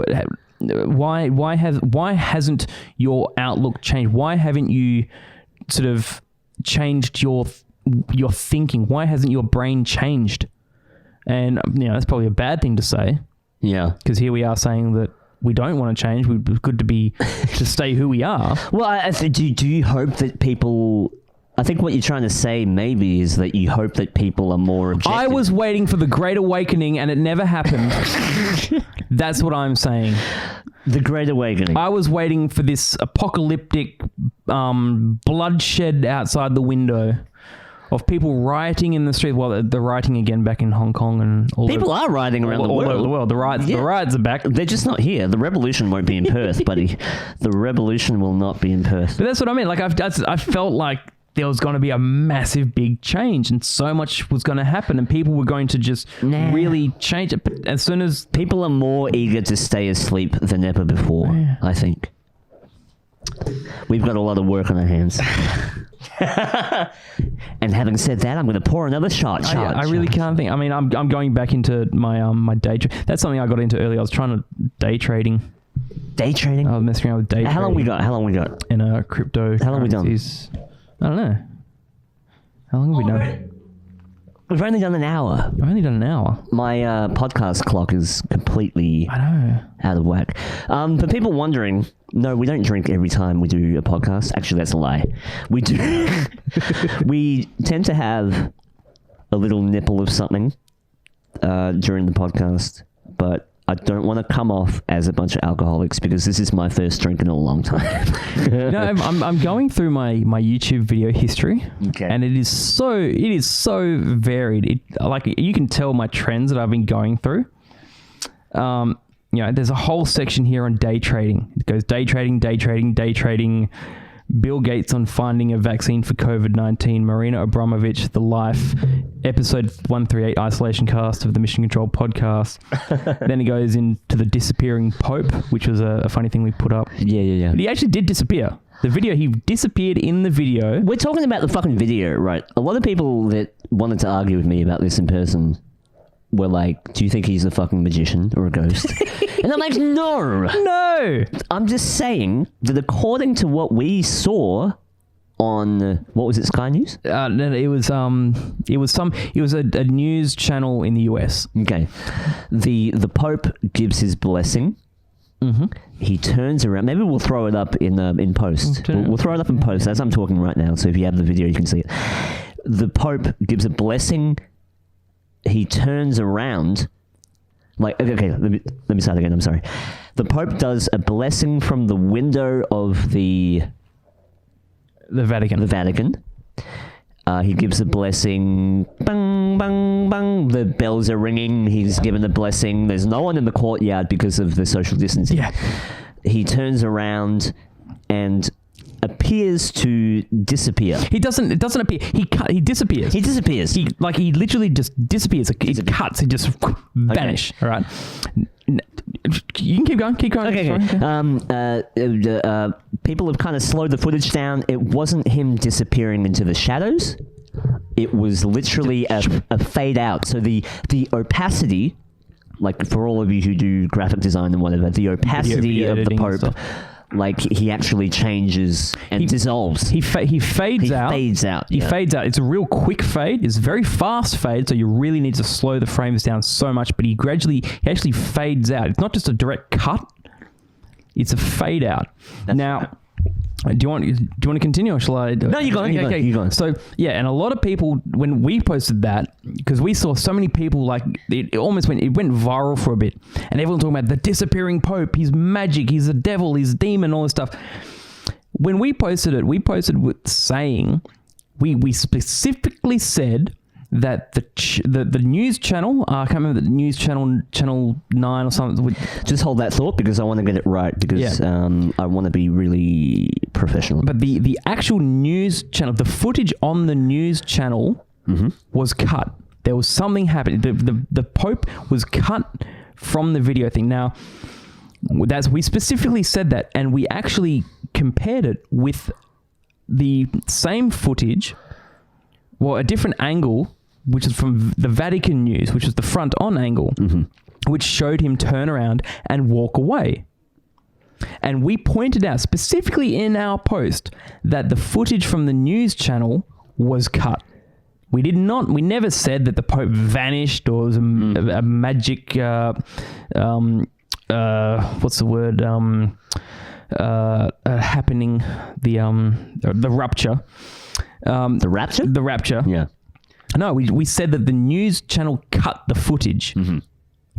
why hasn't your outlook changed? Why haven't you sort of changed your thinking? Why hasn't your brain changed? And that's probably a bad thing to say.
Yeah,
because here we are saying that we don't want to change. We're good to stay who we are.
Well, do you hope that people? I think what you're trying to say maybe is that you hope that people are more objective.
I was waiting for the Great Awakening and it never happened. That's what I'm saying.
The Great Awakening.
I was waiting for this apocalyptic bloodshed outside the window of people rioting in the street. Well, they're rioting again back in Hong Kong and all
people are rioting around the world.
All over the world. The riots are back.
They're just not here. The revolution won't be in Perth, buddy. The revolution will not be in Perth.
But that's what I mean. Like I felt like there was going to be a massive big change and so much was going to happen and people were going to just really change it. But as soon as
people are more eager to stay asleep than ever before, I think. We've got a lot of work on our hands. And having said that, I'm going to pour another shot.
I really can't think. I mean, I'm going back into my my day trade. That's something I got into earlier. I was trying to day trading.
Day trading?
I was messing around with day trading.
How long we got?
In crypto.
How long we done?
I don't know. How long have we done?
We've only done an hour.
I've only done an hour.
My podcast clock is completely out of whack. For people wondering, no, we don't drink every time we do a podcast. Actually, that's a lie. We do. We tend to have a little nipple of something during the podcast, but I don't want to come off as a bunch of alcoholics because this is my first drink in a long time.
No, I'm going through my YouTube video history, and it is so varied. You can tell my trends that I've been going through. There's a whole section here on day trading. It goes day trading, Bill Gates on finding a vaccine for COVID-19, Marina Abramovich, The Life, episode 138, Isolation Cast of the Mission Control podcast. Then he goes into the disappearing Pope, which was a funny thing we put up.
Yeah.
But he actually did disappear. The video, he disappeared in the video.
We're talking about the fucking video, right? A lot of people that wanted to argue with me about this in person were like, do you think he's a fucking magician or a ghost? And I'm like, no. I'm just saying that according to what we saw on, what was it, Sky News?
No, it was a news channel in the US.
Okay. The Pope gives his blessing.
Mm-hmm.
He turns around. Maybe we'll throw it up in post. We'll throw it up in post as I'm talking right now. So if you have the video, you can see it. The Pope gives a blessing. He turns around. Like, okay, let me start again. I'm sorry. The Pope does a blessing from the window of the
Vatican.
The Vatican. He gives a blessing. Bang, bang, bang. The bells are ringing. He's given a blessing. There's no one in the courtyard because of the social distancing.
Yeah.
He turns around and appears to disappear.
It doesn't appear. He disappears.
He disappears.
He literally just disappears. It cuts. He just vanish. All right. You can keep going.
Okay.
Sorry.
People have kind of slowed the footage down. It wasn't him disappearing into the shadows. It was literally a fade out. So the opacity, like for all of you who do graphic design and whatever, the opacity of the Pope, like he actually changes and dissolves.
He fades out. He fades out. It's a real quick fade. It's a very fast fade, so you really need to slow the frames down so much. But he actually fades out. It's not just a direct cut. It's a fade out. Now, do you want to continue or shall I?
No, you go. You go.
So yeah, and a lot of people, when we posted that, because we saw so many people, like it went viral for a bit, and everyone talking about the disappearing Pope. He's magic. He's a devil. He's a demon. All this stuff. When we posted it, with saying we specifically said that the news channel, I can't remember the news channel 9 or something.
Just hold that thought because I want to get it right because I want to be really professional.
But the actual news channel, the footage on the news channel was cut. There was something happening. The Pope was cut from the video thing. Now, we specifically said that, and we actually compared it with the same footage, well, a different angle, which is from the Vatican News, which is the front on angle, which showed him turn around and walk away. And we pointed out specifically in our post that the footage from the news channel was cut. We never said that the Pope vanished or was a magic, what's the word? Happening, the rupture.
The rapture?
The rapture.
Yeah.
No, we said that the news channel cut the footage.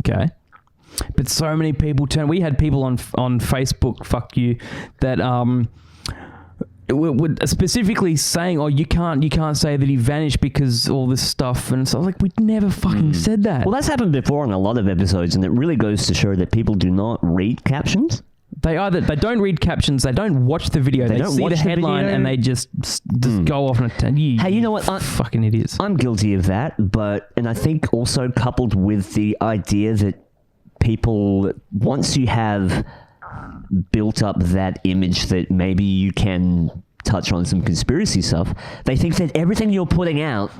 Okay. But so many people we had people on Facebook, fuck you, that were specifically saying, oh, you can't say that he vanished because all this stuff. And so I was like, we never fucking said that.
Well, that's happened before on a lot of episodes, and it really goes to show that people do not read captions.
They don't read captions. They don't watch the video. They see the headline and they just go off and
hey, you know what?
Fucking idiots.
I'm guilty of that, and I think also coupled with the idea that people, once you have built up that image that maybe you can touch on some conspiracy stuff, they think that everything you're putting out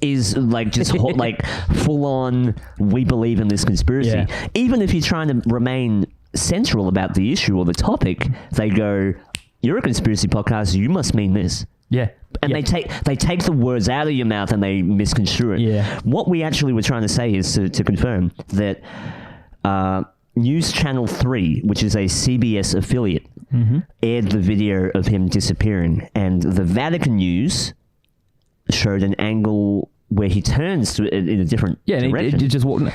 is like just like full on, we believe in this conspiracy. Yeah. Even if you're trying to remain central about the issue or the topic, they go, you're a conspiracy podcast, you must mean this.
Yeah.
And they take the words out of your mouth and they misconstrue it.
Yeah.
What we actually were trying to say is to confirm that News Channel 3, which is a CBS affiliate, aired the video of him disappearing, and the Vatican News showed an angle where he turns in a different direction.
It just walked. No,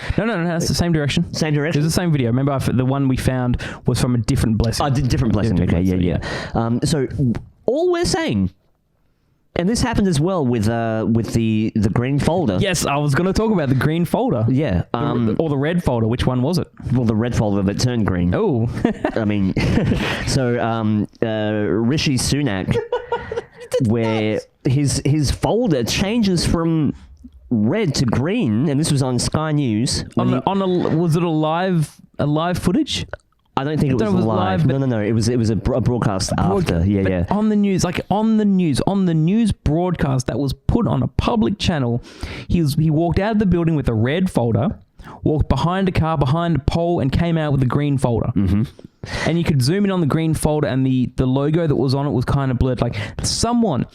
it's the same direction.
Same direction?
It's the same video. Remember, the one we found was from a different blessing.
Different blessing. Okay, yeah. So all we're saying And this happened as well with the green folder.
Yes, I was going to talk about the green folder.
Yeah.
Or the red folder. Which one was it?
Well, the red folder that turned green.
Oh.
I mean, so Rishi Sunak, where his folder changes from red to green, and this was on Sky News.
Was it a live footage?
I don't think it was live. No. It was a broadcast after. Yeah.
On the news, on the news broadcast that was put on a public channel, he walked out of the building with a red folder, walked behind a car, behind a pole, and came out with a green folder. Mm-hmm. And you could zoom in on the green folder, and the logo that was on it was kind of blurred. Like someone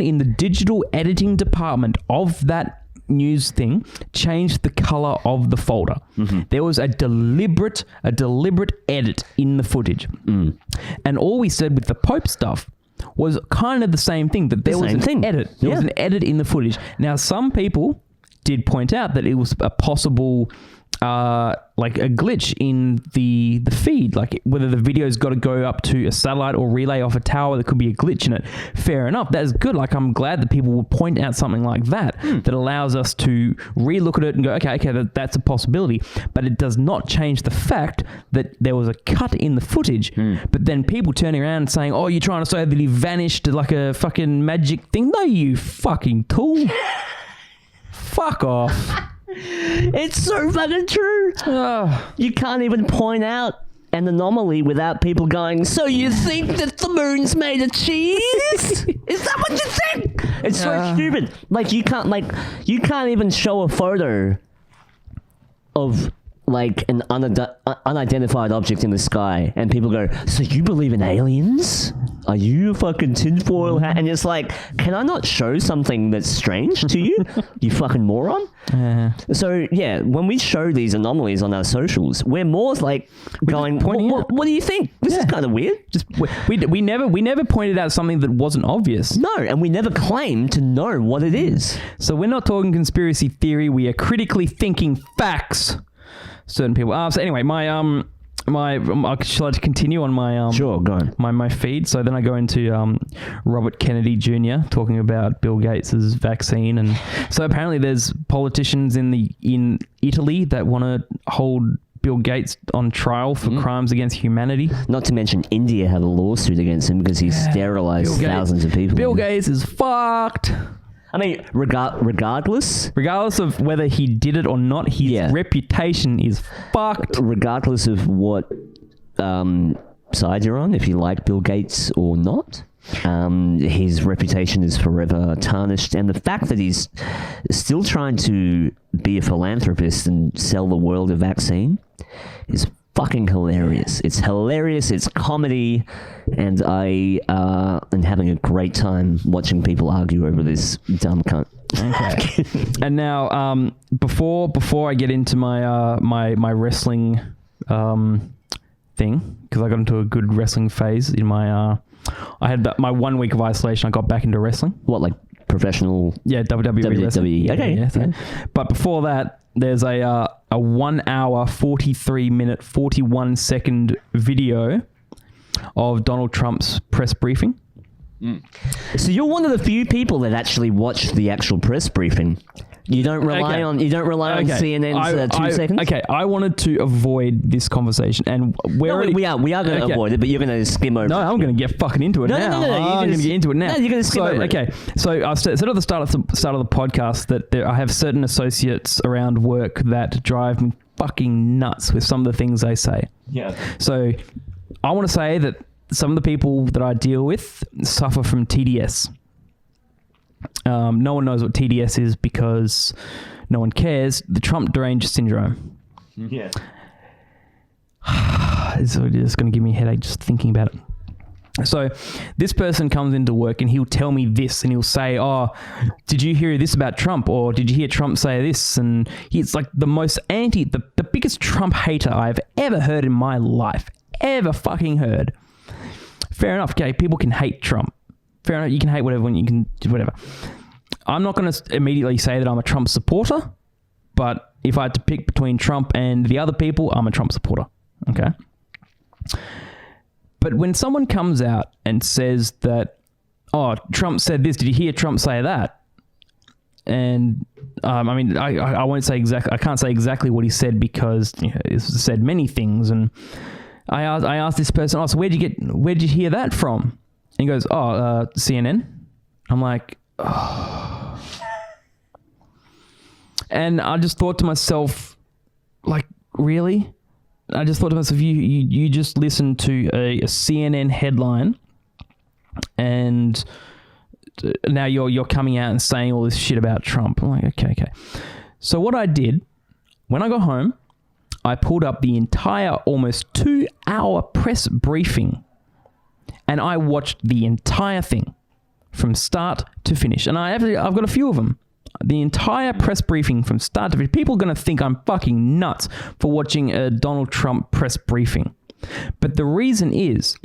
in the digital editing department of that news thing changed the color of the folder. Mm-hmm. There was a deliberate edit in the footage. And all we said with the Pope stuff was kind of the same thing, that there was an edit. There was an edit in the footage. Now, some people did point out that it was a possible like a glitch in the feed, like whether the video's got to go up to a satellite or relay off a tower. There could be a glitch in it. Fair enough. That is good. Like, I'm glad that people will point out something like that that allows us to relook at it and go, okay, that's a possibility. But it does not change the fact that there was a cut in the footage. But then people turning around and saying, oh, you're trying to say that he vanished like a fucking magic thing. No, you fucking tool. Fuck off.
It's so fucking true. You can't even point out an anomaly without people going, so you think that the moon's made of cheese? Is that what you think? It's so stupid. Like, you can't even show a photo of like an unidentified object in the sky, and people go, so you believe in aliens? Are you a fucking tinfoil hat? And it's like, can I not show something that's strange to you? You fucking moron. So yeah, when we show these anomalies on our socials, we're more like going, what do you think? This is kind of weird.
Just we never pointed out something that wasn't obvious.
No, and we never claimed to know what it is.
So we're not talking conspiracy theory. We are critically thinking facts. Certain people. So anyway, shall I continue on my
sure, go on.
My feed? So then I go into Robert Kennedy Jr. talking about Bill Gates's vaccine, and so apparently there's politicians in Italy that want to hold Bill Gates on trial for crimes against humanity.
Not to mention India have a lawsuit against him because he's sterilized thousands of people.
Bill Gates is fucked.
I mean, regardless
of whether he did it or not, his reputation is fucked.
Regardless of what side you're on, if you like Bill Gates or not, his reputation is forever tarnished. And the fact that he's still trying to be a philanthropist and sell the world a vaccine is fucking hilarious. It's hilarious. It's comedy, and I am having a great time watching people argue over this dumb cunt.
Okay. And now, before I get into my wrestling thing, because I got into a good wrestling phase in my I had my 1 week of isolation. I got back into wrestling.
What, like professional?
Yeah, WWE wrestling.
Okay.
Yeah. But before that, there's a 1 hour, 43 minute, 41 second video of Donald Trump's press briefing.
So you're one of the few people that actually watched the actual press briefing. You don't rely on CNN's 2 seconds.
Okay, I wanted to avoid this conversation, and we are
going to avoid it, but you're going to skim over.
No, I'm going to get fucking into it now.
No,
I'm going to get into it now.
No, you're going to skim over.
Okay, so I've said at the start of the podcast that I have certain associates around work that drive me fucking nuts with some of the things they say.
Yeah.
So I want to say that some of the people that I deal with suffer from TDS. No one knows what TDS is because no one cares. The Trump deranged syndrome.
Yeah.
It's just going to give me a headache just thinking about it. So this person comes into work and he'll tell me this, and he'll say, oh, did you hear this about Trump? Or did you hear Trump say this? And he's like the biggest Trump hater I've ever heard in my life. Ever fucking heard. Fair enough. Okay, people can hate Trump. Fair enough. You can hate whatever, you can do whatever. I'm not going to immediately say that I'm a Trump supporter, but if I had to pick between Trump and the other people, I'm a Trump supporter. Okay. But when someone comes out and says that oh, Trump said this. Did you hear Trump say that? And I mean, I won't say exactly. I can't say exactly what he said because he said many things. And I asked this person, oh, so where'd you hear that from? And he goes, oh, CNN. I'm like, oh. And I just thought to myself, like, really? I just thought to myself, you just listened to a CNN headline, and now you're coming out and saying all this shit about Trump. I'm like, okay. So what I did, when I got home, I pulled up the entire almost 2-hour press briefing, and I watched the entire thing from start to finish. And I've got a few of them. The entire press briefing from start to finish. People are going to think I'm fucking nuts for watching a Donald Trump press briefing. But the reason is,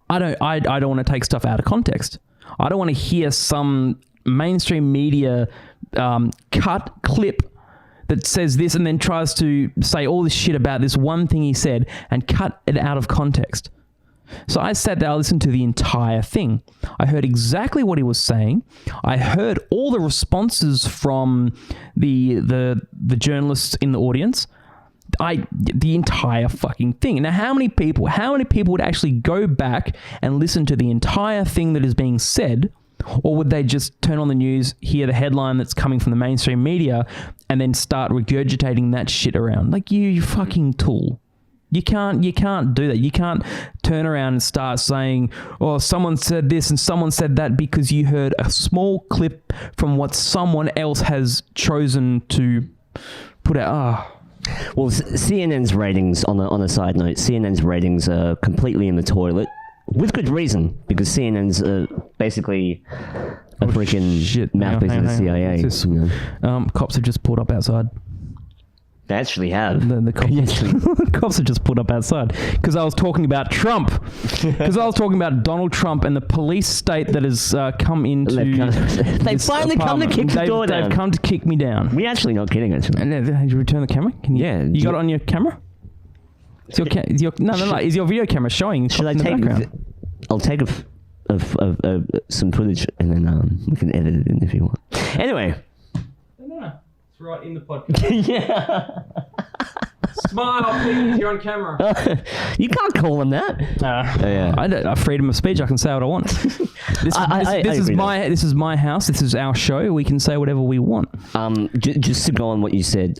I don't want to take stuff out of context. I don't want to hear some mainstream media cut clip that says this and then tries to say all this shit about this one thing he said and cut it out of context. So I sat there, I listened to the entire thing. I heard exactly what he was saying. I heard all the responses from the journalists in the audience. The entire fucking thing. Now, how many people would actually go back and listen to the entire thing that is being said, or would they just turn on the news, hear the headline that's coming from the mainstream media, and then start regurgitating that shit around? Like, you fucking tool. You can't do that. You can't turn around and start saying, oh, someone said this and someone said that because you heard a small clip from what someone else has chosen to put out.
Well, CNN's ratings, on a side note, CNN's ratings are completely in the toilet, with good reason, because CNN's basically a freaking mouthpiece of the CIA.
Cops have just pulled up outside.
They actually have.
The cops have just pulled up outside because I was talking about Trump. Because I was talking about Donald Trump and the police state that has come into.
They've finally come to kick the door down.
They've come to kick me down.
We're actually not kidding, actually.
And did you return the camera? You got it on your camera? Is your video camera showing?
Should I take? I'll take some footage and then we can edit it in if you want. Anyway.
No. It's right in the podcast.
Yeah.
Smile, please. You're on camera.
You can't call them that.
I freedom of speech. I can say what I want. This is my house. This is our show. We can say whatever we want.
Just to go on what you said.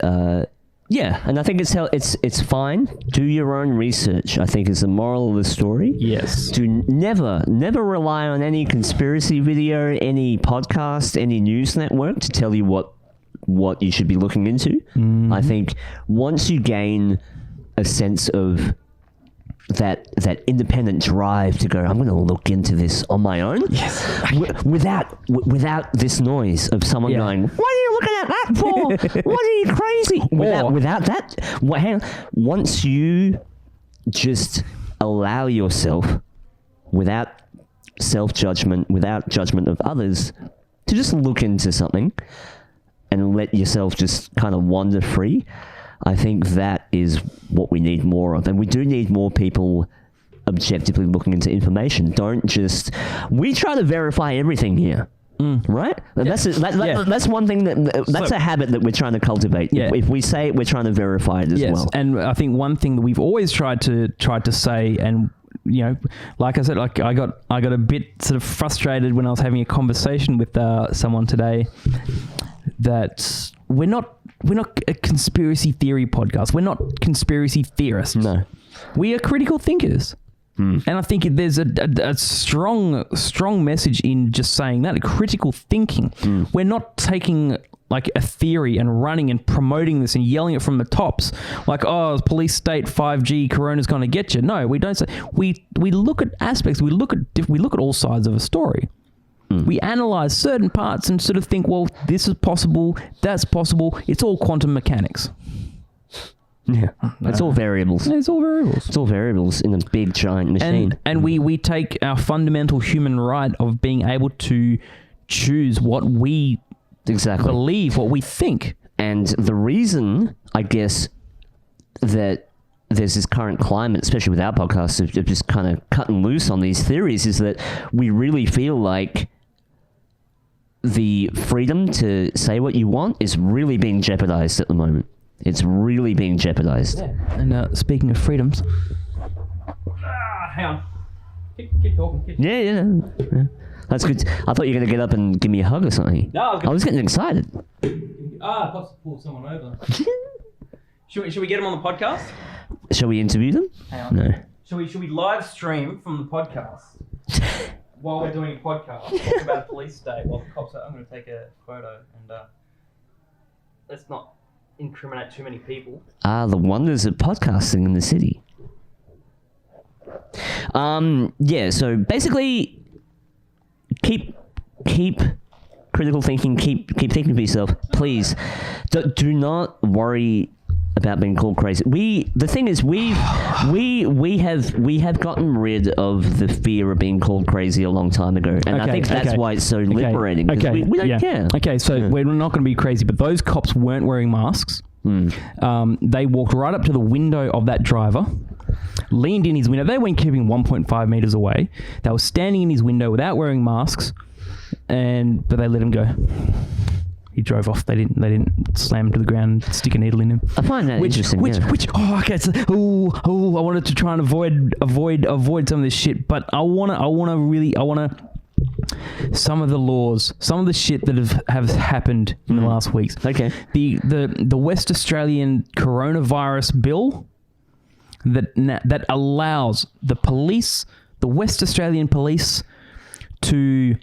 Yeah, and I think it's fine. Do your own research, I think, is the moral of the story.
Yes.
Do never rely on any conspiracy video, any podcast, any news network to tell you what you should be looking into. Mm-hmm. I think once you gain a sense of that independent drive to go, I'm going to look into this on my own.
Yes.
Without this noise of someone going, what are you looking at that for? What are you crazy? Without that, once you just allow yourself, without self-judgment, without judgment of others, to just look into something and let yourself just kind of wander free, I think that is what we need more of. And we do need more people objectively looking into information. Don't just... We try to verify everything here. Right? Yeah. That's one thing that's a habit that we're trying to cultivate. Yeah. If we say it, we're trying to verify it as well.
And I think one thing that we've always tried to say, and like I said, like I got a bit sort of frustrated when I was having a conversation with someone today, that we're not a conspiracy theory podcast. We're not conspiracy theorists.
No,
we are critical thinkers. And I think there's a strong message in just saying that, critical thinking. We're not taking like a theory and running and promoting this and yelling it from the tops, like, oh, police state 5G, Corona's going to get you. No, we don't say. We look at aspects. We look at all sides of a story. We analyze certain parts and sort of think, well, this is possible, that's possible. It's all quantum mechanics.
Yeah, it's all variables.
It's all variables.
It's all variables in a big giant machine.
And we take our fundamental human right of being able to choose what we believe, what we think.
And the reason, I guess, that there's this current climate, especially with our podcast, of just kind of cutting loose on these theories, is that we really feel like the freedom to say what you want is really being jeopardized at the moment. It's really being jeopardized.
Yeah. And speaking of freedoms... hang on. Keep talking.
Yeah. That's good. I thought you were going to get up and give me a hug or something.
No,
I was getting excited.
I thought to pull someone over. Should we get them on the podcast?
Shall we interview them?
Hang on.
No.
Should we live stream from the podcast while we're doing a podcast? Talk about a police day while the cops are... I'm going to take a photo and let's not incriminate too many people.
The wonders of podcasting in the city. Yeah, so basically keep critical thinking, keep thinking for yourself. Please do not worry about being called crazy. The thing is we have gotten rid of the fear of being called crazy a long time ago, and I think that's why it's so liberating. We don't care.
Okay, so we're not going to be crazy, but those cops weren't wearing masks. They walked right up to the window of that driver, leaned in his window. They weren't keeping 1.5 meters away. They were standing in his window without wearing masks, but they let him go. He drove off. They didn't slam him to the ground and stick a needle in him.
I find that interesting.
Okay. So, I wanted to try and avoid some of this shit, but I want some of the laws, some of the shit that have happened in the last weeks.
Okay.
The West Australian coronavirus bill that allows the police, the West Australian police, to...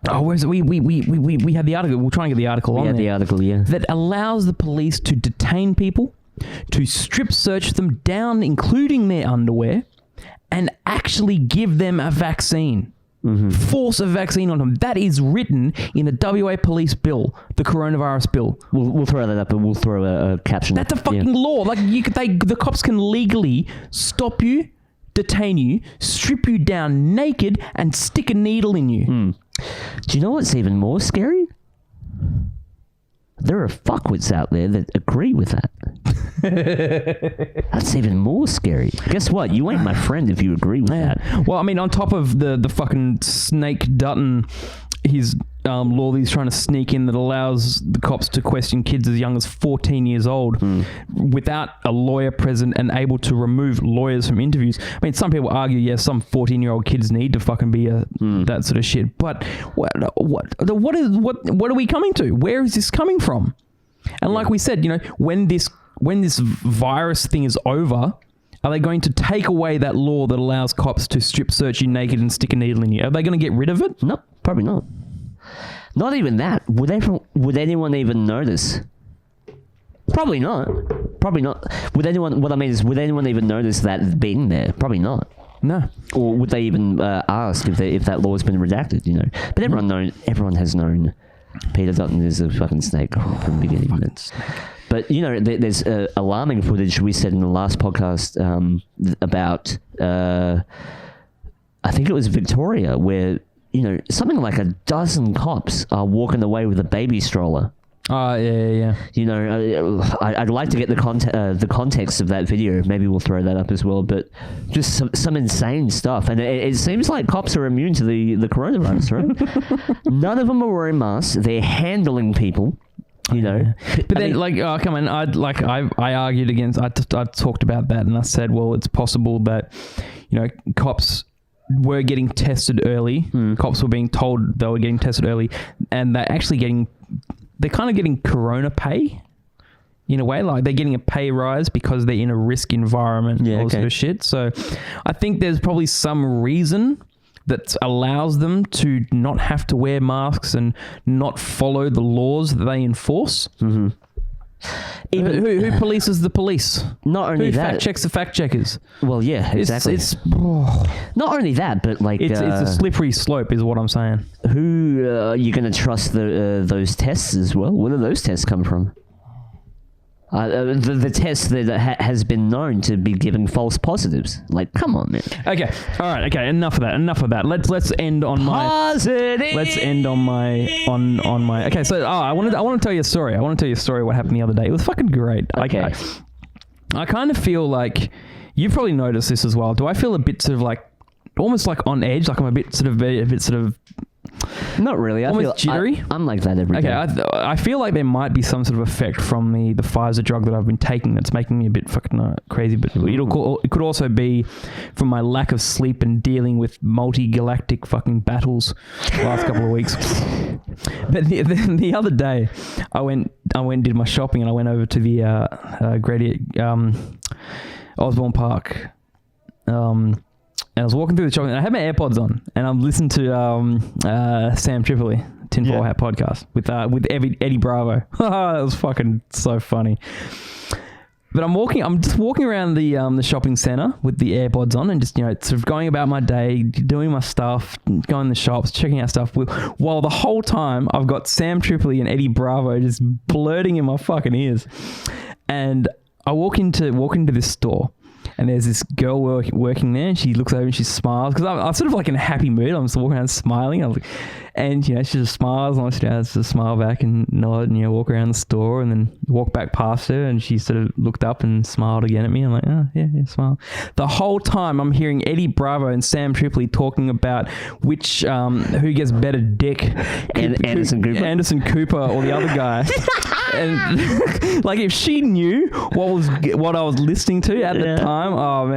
Oh, where's it? We had the article. We'll try and get the article on there.
Yeah, the article, yeah.
That allows the police to detain people, to strip search them down, including their underwear, and actually give them a vaccine. Force a vaccine on them. That is written in the WA police bill, the coronavirus bill.
We'll throw that up, and we'll throw a caption.
That's a fucking law. Like the cops can legally stop you, detain you, strip you down naked, and stick a needle in you.
Do you know what's even more scary? There are fuckwits out there that agree with that. That's even more scary. Guess what? You ain't my friend if you agree with that.
Well, I mean, on top of the fucking Snake Dutton, his law that he's trying to sneak in that allows the cops to question kids as young as 14 years old without a lawyer present and able to remove lawyers from interviews. I mean, some people argue, yes, some 14-year-old kids need to fucking be that sort of shit. But what are we coming to? Where is this coming from? And like we said, when this virus thing is over, are they going to take away that law that allows cops to strip search you naked and stick a needle in you? Are they going to get rid of it?
No, probably not. Not even that. Would anyone even notice? Probably not. Would anyone even notice that being there? Probably not.
No.
Or would they even ask if that law's been redacted? But everyone has known Peter Dutton is a fucking snake from the beginning. But there's alarming footage we said in the last podcast about I think it was Victoria, where something like a dozen cops are walking away with a baby stroller.
Oh, yeah.
I'd like to get the context of that video. Maybe we'll throw that up as well. But just some insane stuff. And it seems like cops are immune to the coronavirus, right? None of them are wearing masks. They're handling people. But then, come on, I argued against. I talked about that, and I said, well, it's possible that cops were getting tested early. Cops were being told they were getting tested early, and they're kind of getting corona pay in a way. Like they're getting a pay rise because they're in a risk environment and all sort of shit. So I think there's probably some reason that allows them to not have to wear masks and not follow the laws that they enforce. Who polices the police? Not only that,
fact checks the fact checkers.
Well, yeah, exactly.
It's
not only that, but
it's a slippery slope, is what I'm saying.
Who are you going to trust those tests as well? Where do those tests come from? The test that has been known to be giving false positives. Like, come on, man.
Okay, all right. Okay, enough of that. Let's end on
positive.
Let's end on my. Okay, so I want to tell you a story. What happened the other day. It was fucking great.
Okay.
I kind of feel like you've probably noticed this as well. Do I feel a bit sort of like almost like on edge? Like I'm a bit sort of
Not really. I
almost
feel
jittery.
I'm like that every day.
I feel like there might be some sort of effect from the Pfizer drug that I've been taking that's making me a bit fucking crazy. But it could also be from my lack of sleep and dealing with multi-galactic fucking battles the last couple of weeks. But the other day, I went and did my shopping, and I went over to the Osborne Park. And I was walking through the shopping, and I had my AirPods on, and I'm listening to Sam Tripoli, Tinfoil Hat podcast with Eddie Bravo. That was fucking so funny. But I'm just walking around the shopping center with the AirPods on, and just sort of going about my day, doing my stuff, going to the shops, checking out stuff. While the whole time I've got Sam Tripoli and Eddie Bravo just blurting in my fucking ears, and I walk into this store. And there's this girl working there, and she looks over and she smiles because I'm sort of like in a happy mood. I'm just walking around smiling, and she just smiles, and I just smile back and nod, and walk around the store, and then walk back past her, and she sort of looked up and smiled again at me. I'm like, oh yeah, smile. The whole time I'm hearing Eddie Bravo and Sam Tripoli talking about which who gets better dick,
and
Anderson Cooper or the other guy. And like if she knew what I was listening to at the time, oh man.